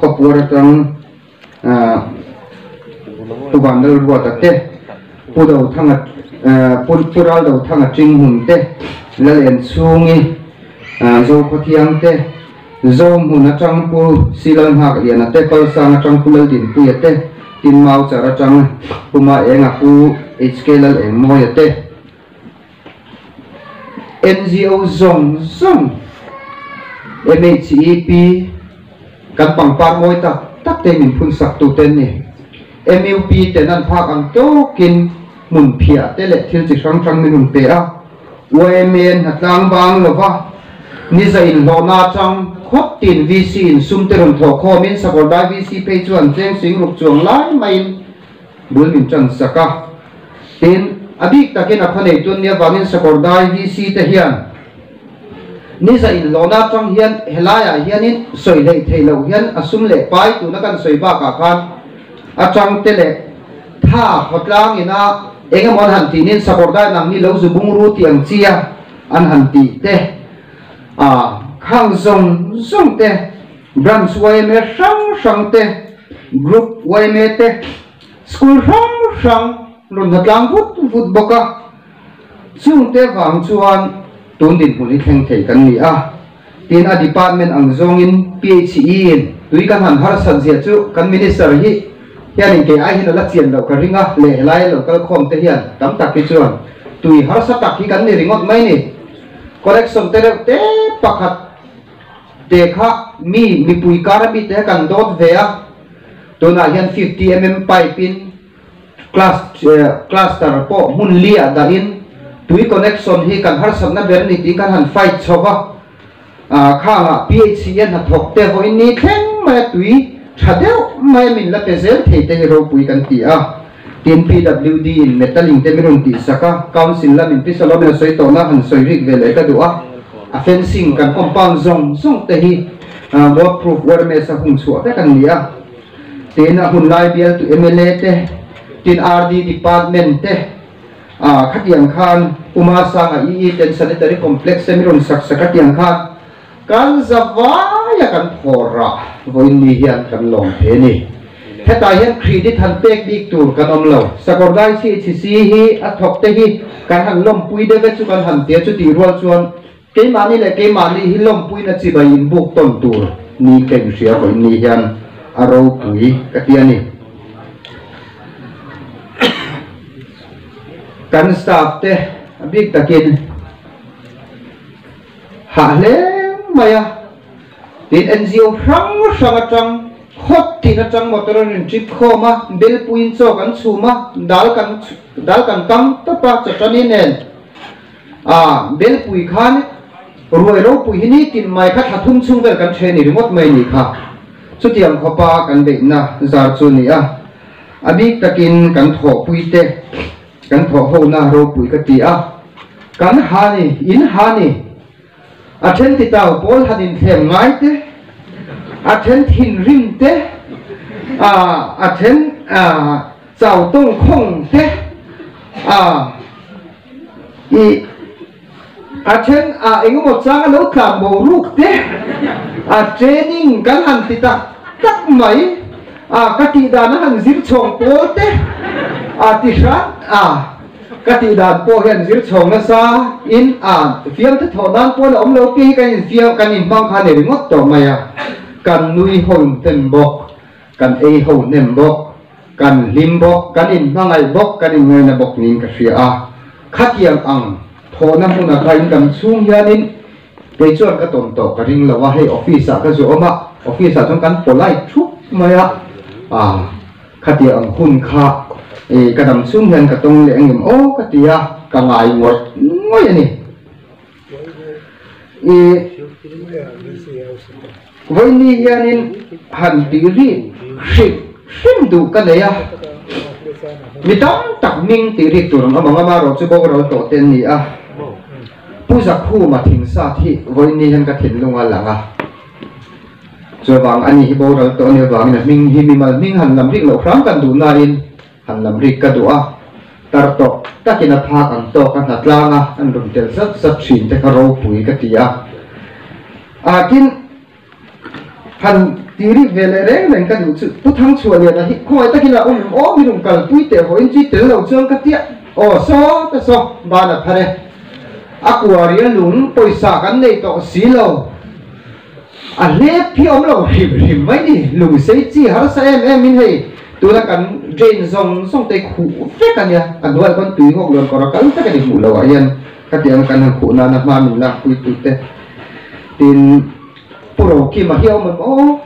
khopura chang tubandal ruatate pudo thanga pural do thanga ching hunte lalen sungi zo khothiang te zo muna chang pu silal hak lian ate kal sang chang pulal din puyate tin mau chara chang puma enga pu HKL eng moyate NGO zong MHEP kan pangpar moy tak te min phun sak tu ten ni MUP tenan phak ang to kin mun phia te le thil chi sang min pe a OMN hatlang bang lova ni za in lona chang khot tin VC in sumteron tho kho min Sakordai VC pe chuan cheng sing ruk chuang lai mai bul min chan saka tin abik takin a khane tun nia wangin Sakordai VC te hian ni za in lona chang hian helaya hianin soi lei theilo hian asum le pai tu na kan soi ba ka khan a chang te le tha hotlang ina engamon han tinin Sakordai nang ni lo zu bung ru tiang chia an han ti te khang zong te branch YME sang te group YME te school sang lon hatlang vut boka chung te wang chuan tun din huli theng thei kan ni a tin a department ang zong in PHE in tui kan han har san zia chu kan minister hi hian ke ai hin la chian lo ka ringa le lai local khom te hian tam tak ki chuan tui har sa tak hi kan ni ringot mai ni correction te pakhat dekha mi pui karami te kan dot vea tuna hian 50 mm pipe in cluster po mun lia da in tui connection hi kan har sabna ber ni ti kan han fight chowa khanga PHCN ha thok te ho in ni theng ma tui thadeu mai min la pezel thei te ro pui kan ti a tin PWD in metaling te mirun ti saka council la min pisalo na soi to na han soi rik vele ka du a fencing kan compound zong te hi waterproof warme sa hung chu te kan lia tin a hun lai bial tu MLA te tin RD department te khatiang khan uma sanga ten sanitary complex se mirun sak sakatiang khan kan zawaya kan phora voin ni hian kan long the ni heta hian credit han pek dik tur kan omlo Sakordai CHC hi a thok te hi kan han lom pui de ve chu kan han te chu ti rual chuan ke mani le ke mani hi lom pui na chi bai in buk ton tur ni ken sia ko ni hian aro pui katiani kan staff te big takin ha le maya tin NGO sang chang hot tin chang motor in trip khoma bel puin cho kan chuma dal kan tam to pa chani nen bel pui khan ruai ro pui hini tin mai kha thathum chung vel kan theni remote mai ni kha chutiam khopa kan be na zar chu ni a abik takin kan tho pui te kan tho ho na ro pui ka ti a kan hani in hani athen ti taw pol hanin them ngai te athen thin rim te athen chau tong khong te i athen engmo chang lo kham bo ruk te training kan han ti ta tak mai ka ti da na han zir chong pol te ti ran kati dan po hian zir chong na sa in fiam te thodan po la omlo pi kan in fiam kan in bang khan ni ngot to maya kan nui hon tem bok kan e ho nem bok kan lim bok kan in bangai bok kan in ngena bok ning ka sia khát yang ang thọ nam huna kain kam chung hianin ke chuan ka tom to ka ring lawa hei office a ka zo oma office a chung kan polai thup maya khát yang hun kha ka dam chung hian ka tong le angim o ka tia ka ngai ngoi ani với ni hianin han tiri sim du ka leya mi tam tak ning tiri tur ma ma ro chu ko ro to ten ni a puja khu ma thing sa thi với ni han ka thin lunga langa cho wang ani hi bo ro to ne wang na ming hi mi mal ming han lam rik lo khram kan du na in han lam rik ka du a tar to takina phak ang to ka na tlanga an rum tel sat thin te ka ro pui ka tia tin han tiri vele reng reng ka du chu tu thang chuan ya hi khoi takina mi rum kal pui te ho in chi tel lo chuang ka tia so ba na phare aquarium lung poisa kan nei to silo a le phi om lo him mai ni lung sei chi har sa em min hei tu la kan drain song te khu fe kan ya kan dual kon tui ngok lon ko kan ta ka ni mu lo ayan ka tiang kan han khu na ma min la pui tu te tin puro ki ma hiao man o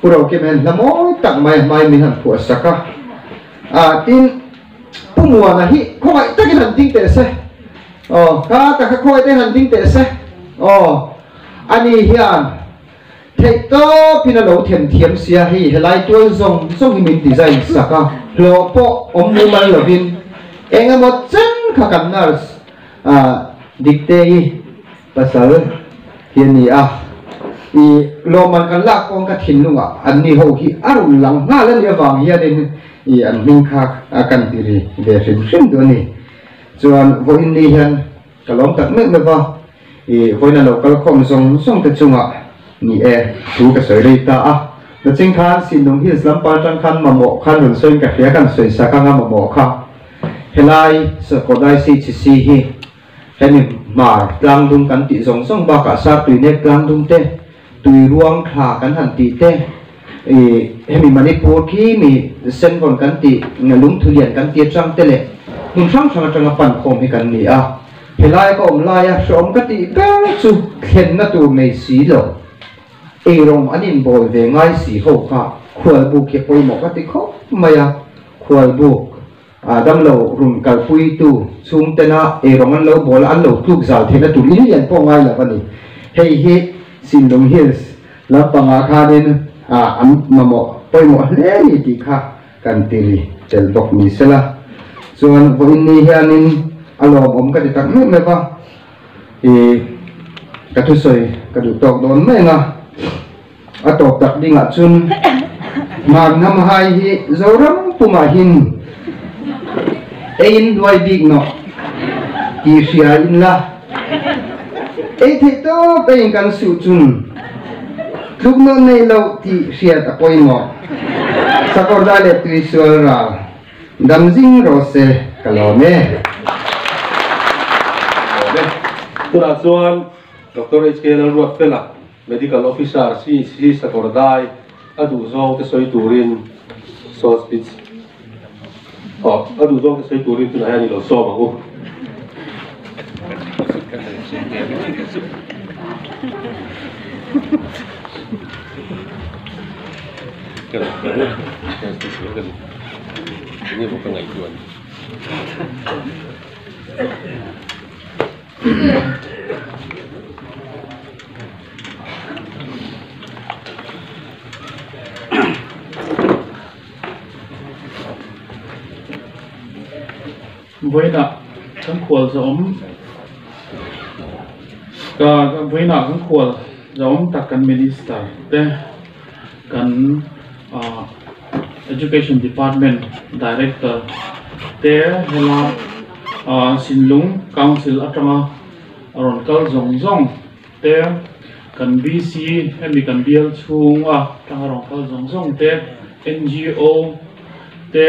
puro ki men la mo tak mai min han pu saka tin pumua na hi khoi ta ki han ting te se ka ta khoi te han ting te se ani hian thei to pina lo thiam sia hi helai tual zong hi min design saka lo po mu mal lo bin enga mo chen kha kan nars dikte hi pasal hian ni i lo man kan la kong ka thin lunga an ni ho hi arun lang nga la le wang hian in an ming kha kan tiri de sim do ni chuan vo in ni hian kalom tak me ba voina local khom song te chunga ni tu ka soi rei ta na ching khan sin nong hi islam pa tang khan mamo khan run soin ka khia kan soi sa ka nga mamo kha helai sa kodai si hi hemi mar tlang dung kan ti song ba ka sa tui ne tlang dung te tui ruang kha kan han ti te hemi manipur ki mi sen kon kan ti ngalung thulian kan ti chang te le hun sang pan khom hi kan ni helai ko lai som ka ti ka chu khen na tu mei si lo rong anin bol ve ngai si ho kha khwal bu ke poi mo ka ti kho maya khwal bu dam lo rum kal pui tu chung te na rong an lo bol an lo tuk zal the na tu li lian po ngai la bani hei hi Sindong Hills la panga khanin an mamo poi mo le ni ti kha kan tili tel bok ni sela chuan vo in ni hianin alom ka ti tak me ba ka thu soi ka du tok don me nga atop tak dinga chun mag nam hai hi zoram puma hin ein duai big no ti sia in la the to pe kan su chun thuk no nei lo ti sia ta poi mo sakorda le tu sual ra damjing rose kalome Tuna chuan Dr. H.K. Rockefeller medical officer si Sakordai adu zo ke soi turin so speech adu zo ke soi turin tuna yani lo so ma ko ini bukan ngajuan với nợ các khuẩn giống với nợ các khuẩn giống tak kan minister te kan education department director te hela Sinlung council atanga aron kal zong te kan BC hemi kan bial chunga aron kal zong te NGO te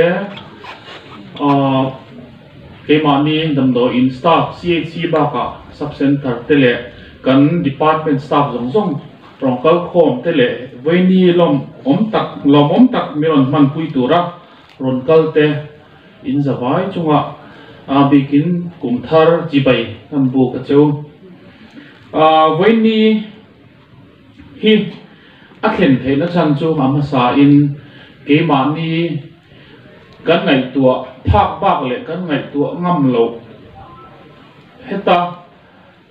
kemani damdo in staff CHC baka sub center tele kan department staff zong rongkal khom tele voini lom om tak miron man pui tura ronkal te in zawai chunga bikin kumthar jibai ambu kachau với ni hi akhen thấy nó sang chu mà sa in cái mà ni cái ngày tua thác bạc lệ cái ngày tua ngâm lâu hết ta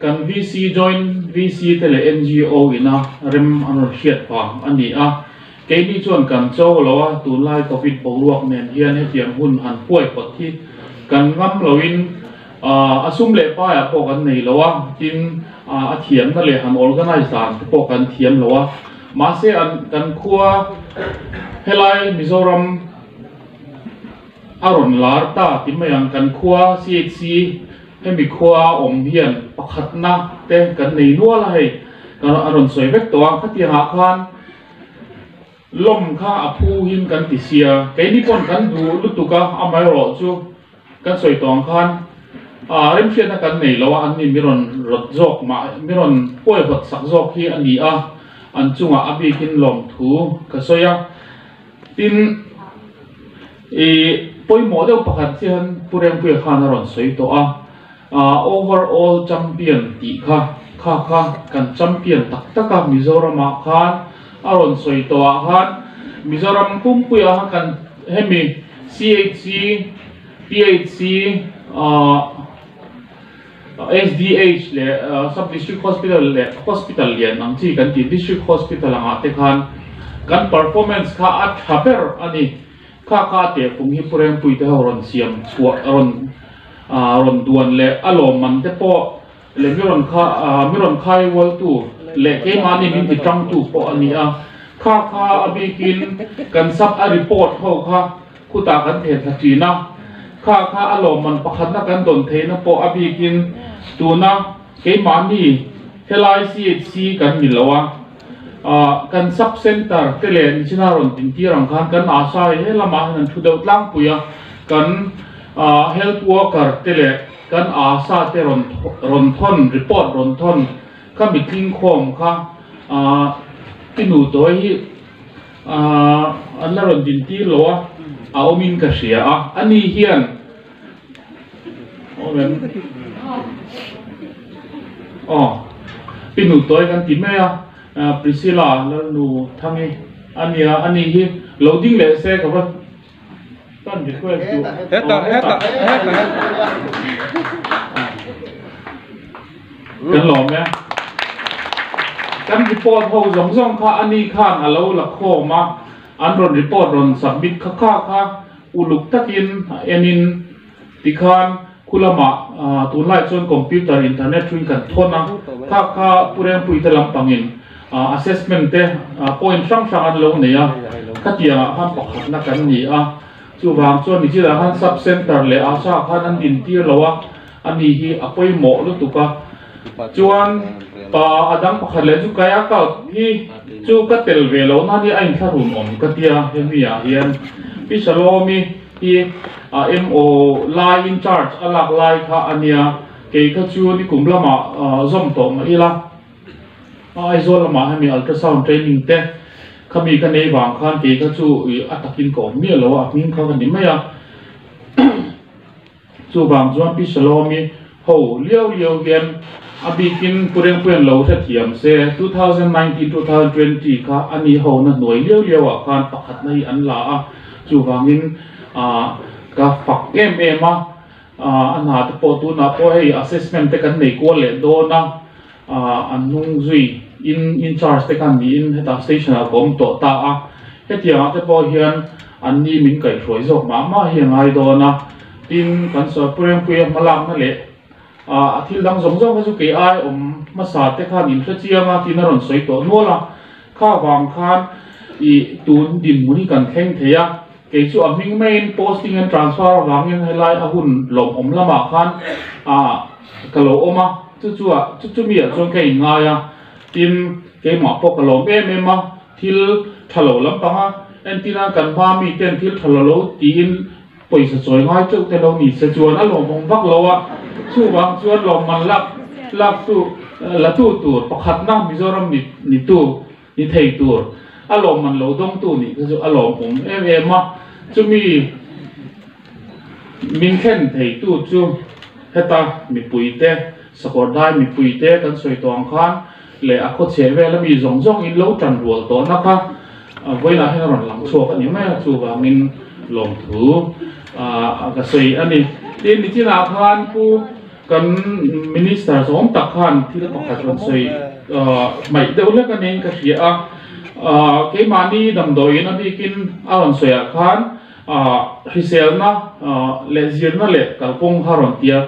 kan VC join VC tele NGO ina rem anor hiat pang ani a cái đi chuan kan châu lo tu lai covid boruak nen hian he tiang hun han puai pot thi kan ngam loin asum le pa ya po kan nei lo a tin a thiam na le han organize dan po kan thiam lo a ma se an kan khua helai Mizoram aron lar ta timayang kan khua CHC hemi khua om hian pakhat na te kan nei nual hai kan aron soi vek to khatia ha khan lom kha aphu hin kan ti sia ke ni pon kan du lutuka amai ro chu kan soi tong khan rem fiat na kan nei lo an ni miron rot jok ma miron poi hot sak jok hi ani a an chunga abi kin lom thu ka soya tin poi model pakhat chian pureng pui khan aron soi to a overall champion ti kha kan champion tak taka Mizoram a khan aron soi to a khan Mizoram pumpui a kan hemi CHC PHC SDH le sub district hospital lian nang chi kan ti district hospital anga te khan kan performance kha at haber ani kha te pung hi pureng pui te horon siam chuak ron duan le alom man te po le miron khai wal tu le ke mani min ti tang tu po ani a kha abikin kan sub a report ho kha khuta kan the thachina kha alom man pakhat na kan don the na po abikin tuna ke mani helai CHC kan milawa kan sub center tele ni china ron tin ti rang khan kan asai he lama han thu deu tlang puya kan health worker tele kan asa te ron thon report ron thon ka meeting khom kha tinu toi hi anla ron tin ti lo a omin ka sia a ani hian pinu toi kan ti me a Priscilla lu thangi ani hi loading le se ka ba tan request tu heta kan lo me kan report ho zong kha ani khan alo la kho ma an ron report ron submit kha uluk takin enin tikhan kulama tunlai chon computer internet ring kan thona kha pureng pui te lampangin assessment te point sang an lo neya khatia han pakhat na kan ni a chu wang chon ni chila han sub center le asa khan an din tir lowa ani hi apoi mo lu tuka chuan pa adang pakhat le chu kaya ka hi chu ka tel ve lo na ni ain tharum om katia hemia hian pi salomi hi MO line in charge alak lai kha ania ke ka chu ni kumlama zom to ma ila aizol ma hami ultrasound training te khami ka nei wang khan ke ka chu atakin ko mi lo a ning kha ni maya chu wang chuan pi salomi ho liao gen abikin pureng puen lo tha thiam se 2019 2020 kha ani ho na noi liao a khan pakhat nei an la a chu wangin ka fak em a anha te po tu na po hei assessment te kan nei ko le do na anung zui in charge te kan ni in heta station a kom to ta a hetia te po hian an ni min kai throi jok ma hi ngai do na tin kan so pureng pui malam na le athil dang zong ka chu ke ai ma sa te khan in thla chianga tin ron soi to nola kha wang khan I tun din muni kan theng theya ke chu aming main posting and transfer wangin helai ahun lom om lama khan kalo oma chu mi a chong ke nga ya tim ke ma po kalom em a thil thalo lam panga entina kan ba mi ten thil thalo tin poisa choi ngai chu te lo ni se chuan a lom om vak lo a chu wang chuan lom man lak tu la tu pakhat na Mizoram ni tu ni thei tur a lom man lo dong tu ni chu a lom om em a chu mi min khen thei tu chu heta mi puite sakor dai mi puite kan soi tong khan le a kho che ve la mi zong zong in lo tran rual to na kha voi la hen ron lang chok ani mai chu wangin lom thu ka sei ani tin ni china khan pu kan minister som tak khan thil pakhat ron sei mai deuh le kan eng ka hria ke mani dam doi na bikin aron soya khan risel na le zir na le kalpong haron tia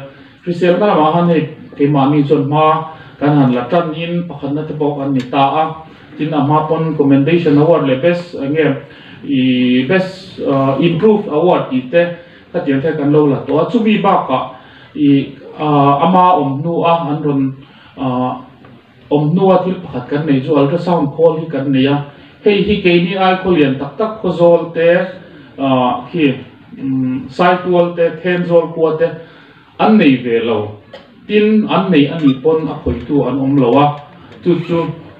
risel na ma han he ke mani chon ma kan han la tan in pakhat na te pok an ni ta a tin ama pon commendation award le best nge I best improve award ite ka tiang the kan lo la to chu mi ba ka I ama nu a an ron nu a thil pakhat kan nei chu ultrasound call hi kan nei a hei hi ke ni ai kholian tak tak khozol te khi site wall te then zol ko te an nei ve lo tin an nei ani pon a khoi tu an om lo a chu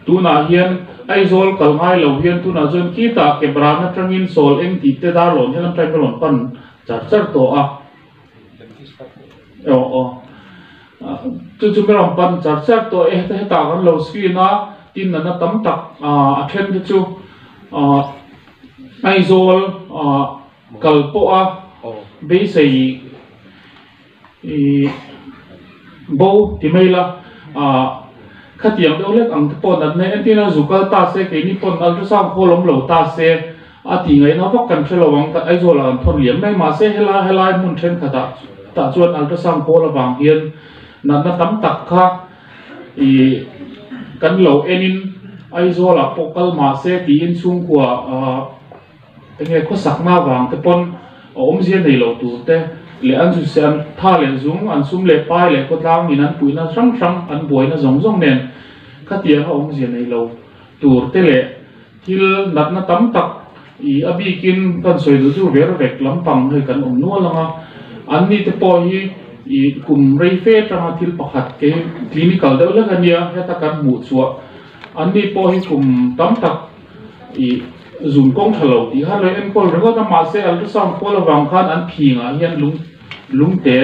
tu na hian ai zol kal ngai lo hian tu na jon ki ta ke brana tangin sol eng ti te dar lon helam tai lon pan char to a chu meron pan char to e ta kan lo screen a tin na tam tak a then te chu ai zol kal po a be sei bo ti maila khatiang do lek ang pon an ne antina zukal ta se ke ni pon ultrasound kolom lo ta se ati ngai na vak kan thelo wang ta ai zola an thon liam mai ma se hela mun then khata ta chuan ultrasound kol awang hian na tam tak kha kan lo enin ai zola pokal ma se ti in chung kwa nge ko sakna wang te pon om zian nei lo tu te le an su se an tha le zung an sum le pai le ko tlang min an puina sang an boi na zong nen khatia ha om zian nei lo tur te le thil nat na tam tak I abi kin kan soi du chu ver vek lampang he kan om nual langa an ni te po hi I kum rei fe tanga thil pakhat ke clinical de la kania heta kan mu chuwa an ni po hi kum tam tak I zoom kong thalo ti ha le en kol rengo ta ma se ultrasound kol awang khan an phinga hian lung te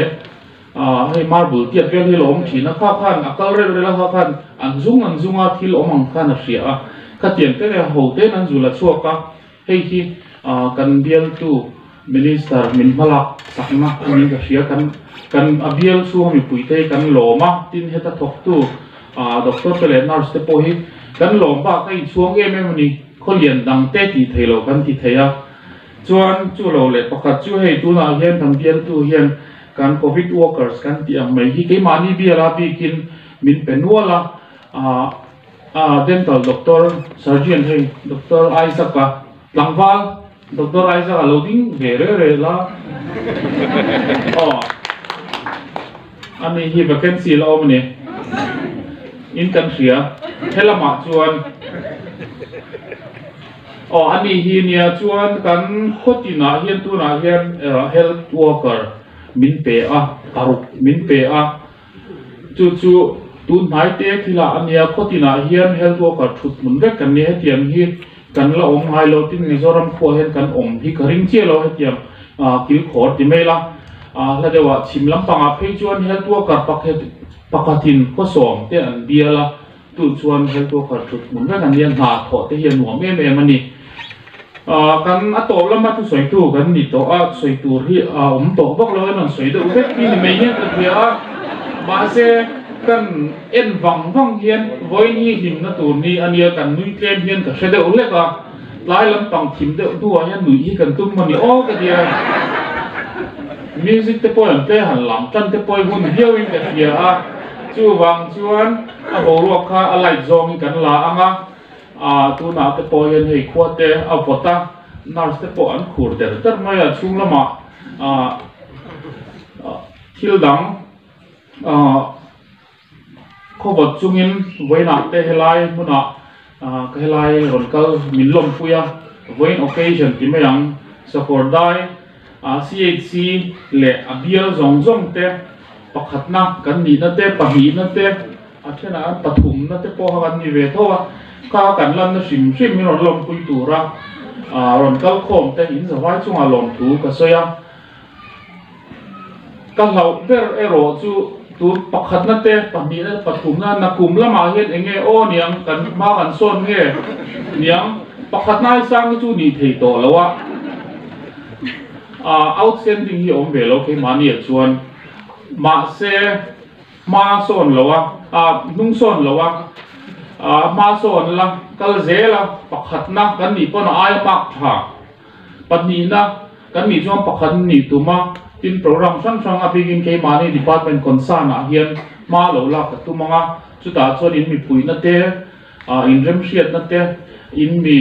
hei marble tiat vel hi lom thina kha khan akal re la kha khan an zunga thil omang khan a hria ka tian te le ho te nan zula chuaka hei hi kan bial tu minister min malak sakna ani ka hria kan abial su mi puite kan loma tin heta thok tu doctor pele nurse te po hi kan lom ba kai chuang em ni kholian dang te ti thailo kan ti theya chuan chu lo le pakhat chu hei tu na hian kan bial tu hian kan covid workers kan ti ang mai hi ke mani biala bikin min penuala dental doctor surgeon hei doctor Isaac langwal doctor Isaac loading re la ani hi vacancy la omne in country helama chuan ani hi nia chuan kan khotina hian tu na hian health worker min pe taruk min pe chu tu nai te thila ania khotina hian health worker thut mun vek kan ne hetiam hi kan la om hai lo tin Mizoram kho hen kan om hi karing che lo hetiam kil khor ti mela la dewa chim lampanga phei chuan health worker pakhatin ko som te an biala tu chuan health worker thut mun vek an lian ha tho te hian nuam em ani kan ato lama tu soi tu kan ni to soi tu hi to bok lo non soi do vek ni me hian ta thia ba se kan en wang hian voi ni him na tur ni ania kan nui tlem hian ka hre deuh leka lai lam pang thim deuh tu hian nui hi kan tum mani ka dia music te poem te han lam tan te poi hun hiawin ka thia chu wang chuan a bo ro kha a light zong kan la anga tu na te poi hian hei khwate a vota nurse te po an khur ter mai a chung lama thil dang khobot chungin voina te helai muna ka helai ronkal minlom puya voin occasion ti mayang sakordai CHC le abial zong te pakhatna kan ni na te pahi na te athena pathum na te po kan ni ve thowa ka kan lan na sim mi ron lom pui tura ronkal khom te in zawai chunga lom thu ka soya kan lau ber ero chu tu pakhat na te pahni na pathum na kum lama hian enge o niang kan ma kan son nge niang pakhat nai sang chu ni thei to lawa outstanding hi om ve lo ke mani chuan ma se ma son lawa nung son lawa ma son la kal zela pakhat na kan ni pon ai mak tha pahni na kan ni chuan pakhat ni tuma in program sang apigin ke mani department concern hian ma lo la ka tumanga chuta chon in mi puina te in rem hriat na te in mi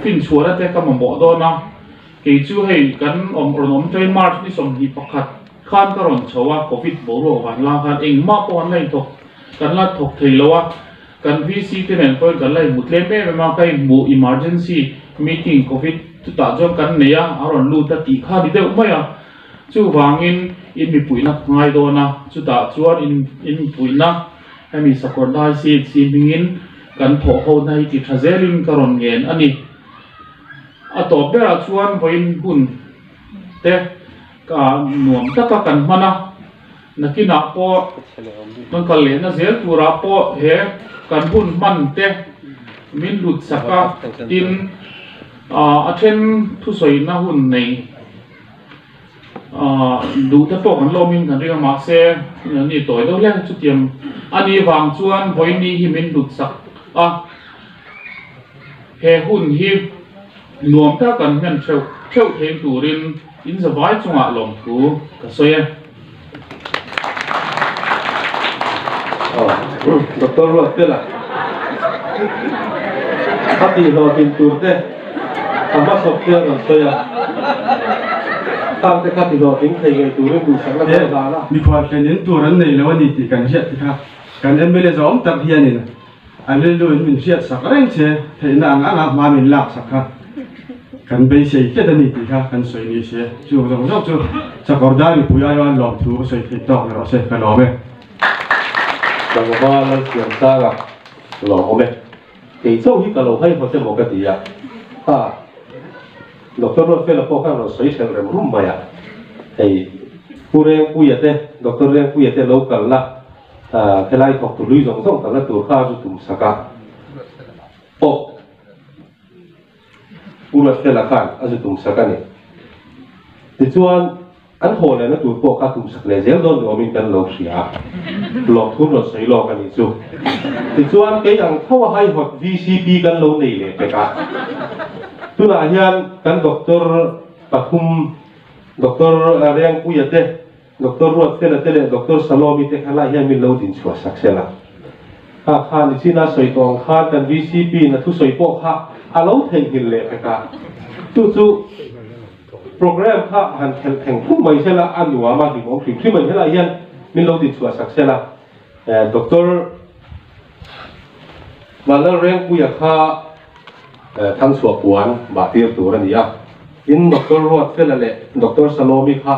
fin chhuara te ka mo do na ke chu hei kan om train march ni som hi pakhat khan ka ron chowa covid boro wan la khan eng ma pon nei to kan la thok thei lowa kan vc te nen point kan lai mutle me ma kai mu emergency meeting covid chuta chon kan neya aron lu ta ti kha di de umaya chu wangin in mi puina ngai do na chuta chuan in puina ami sakor dai si mingin kan tho ho nai ti thazelin karon ngen ani ato bera chuan voin hun te ka nuam taka kan mana nakina po man kal na zel tura po he kan hun man te min lut saka in athen thu soi na hun nei đủ tất bộ kan lo min kan ringa ma se ni toy do le chu tiam ani wang chuan voi ni hi min lut sak he hun hi nuam ta kan men theu theng turin in zawai chunga lom thu ka soya Dr. Rotela hati lo tin turte amma software kan soya tang te khati lo ting thei ngai turin du sang la da la mi khwa kenin turan nei lo ni ti kan hiat ti kha kan emele zom tak hianin an le lu min hiat sak reng che thei na anga ma min lak sak kha kan be sei ke da ni ti kha kan soi ni se chu zong zong chu sakor da ri puya yo lom thu soi ti tok lo se ka lo me dang ba la siam sa ga lo me ke chou hi ka lo hai ho se mo ka ti ya Dr. Rotela po kan lo soi sel rem rum maya ei pureng puyate Dr. Reng puyate local la khelai thok tu lui zong zong kan la tur kha ju tum saka o pura Rotela kan azu tum saka ni ti chuan an ho le na tur po kha tum sak le zel don lo min kan lo sia lo thun lo sei lo kan ni chu ti chuan ke ang thawa hai hot VCP kan lo nei le pe ka tuna hian kan Dr. Pathum Dr. Reng puyate Dr. Rotela tele Dr. Salomi te khala hian min lo din chua saksela kha ni china soi tong kha kan VCP na thu soi po kha alo thei hil le ka chu program kha han khel theng khu mai sela anwa ma hi mong khi mai hela hian min lo din chua saksela Dr. Wala Reng puya kha thang suwa puan ba tir tur ani ya in Dr. Rotela le Dr. Salomi kha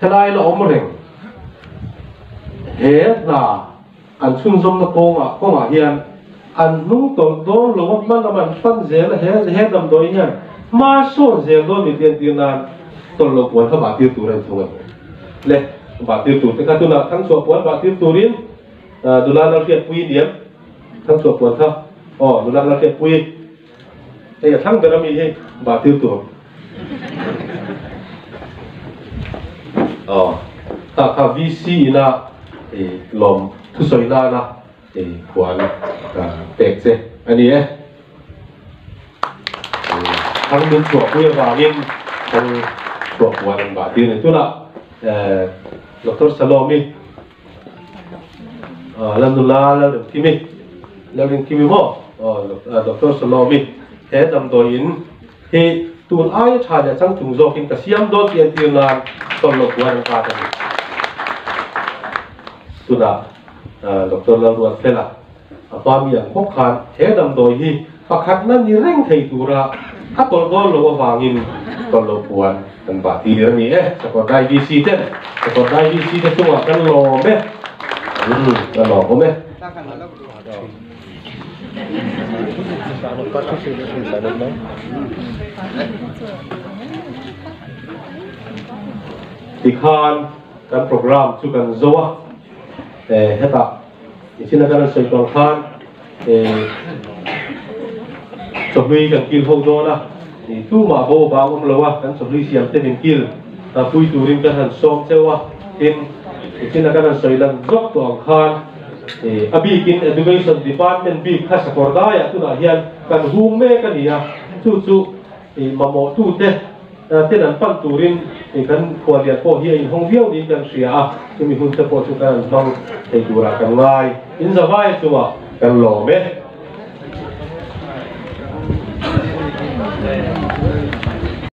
thelai lo om reng he na an chun zom na konga hian an nung tol do lo man man fan zel he dam do hian ma so zel do ni ten nan tol lo puan kha ba tir tur an thunga le ba tir tur te ka tu na thang suwa puan ba tir turin dulan la fiat pui diam thang suwa puan kha dulan la fiat pui ei thang berami he ba tir tur ta VC na lom thu soi na kwan tek che ani thang min chua puya wangin thang chua kwan ba tir ni tuna Dr. Salomi alhamdulillah la kimi mo Dr. Salomi he dam do in he tun ai tha ja chang chung zo king ka siam do tian tian nan ton lo kwan ka ta tuna Dr. Rotela apa mi ang khok khan he dam do hi pakhat na ni reng thei tura a tol go lo wangin ton lo kwan kan ba ti le ni sakor dai VC ten sakor dai VC te tunga kan lo me kan lo me Tikhan kan program chu kan zoa heta ichina kan soi tong khan chobui kan kil ho do na tu ma bo ba lowa kan chobui siam te ning kil ta pui turin kan han som chewa in ichina kan soi lan zok tong khan abi kin education department bi kha sakorda ya tu na hian kan hum me kan ia chu mamo tu te tên anh phân turin thì kan qua liệt po hi hong viau đi kan sia thì mình hun te po chu kan bang te dura kan ngai in za vai chu kan lo me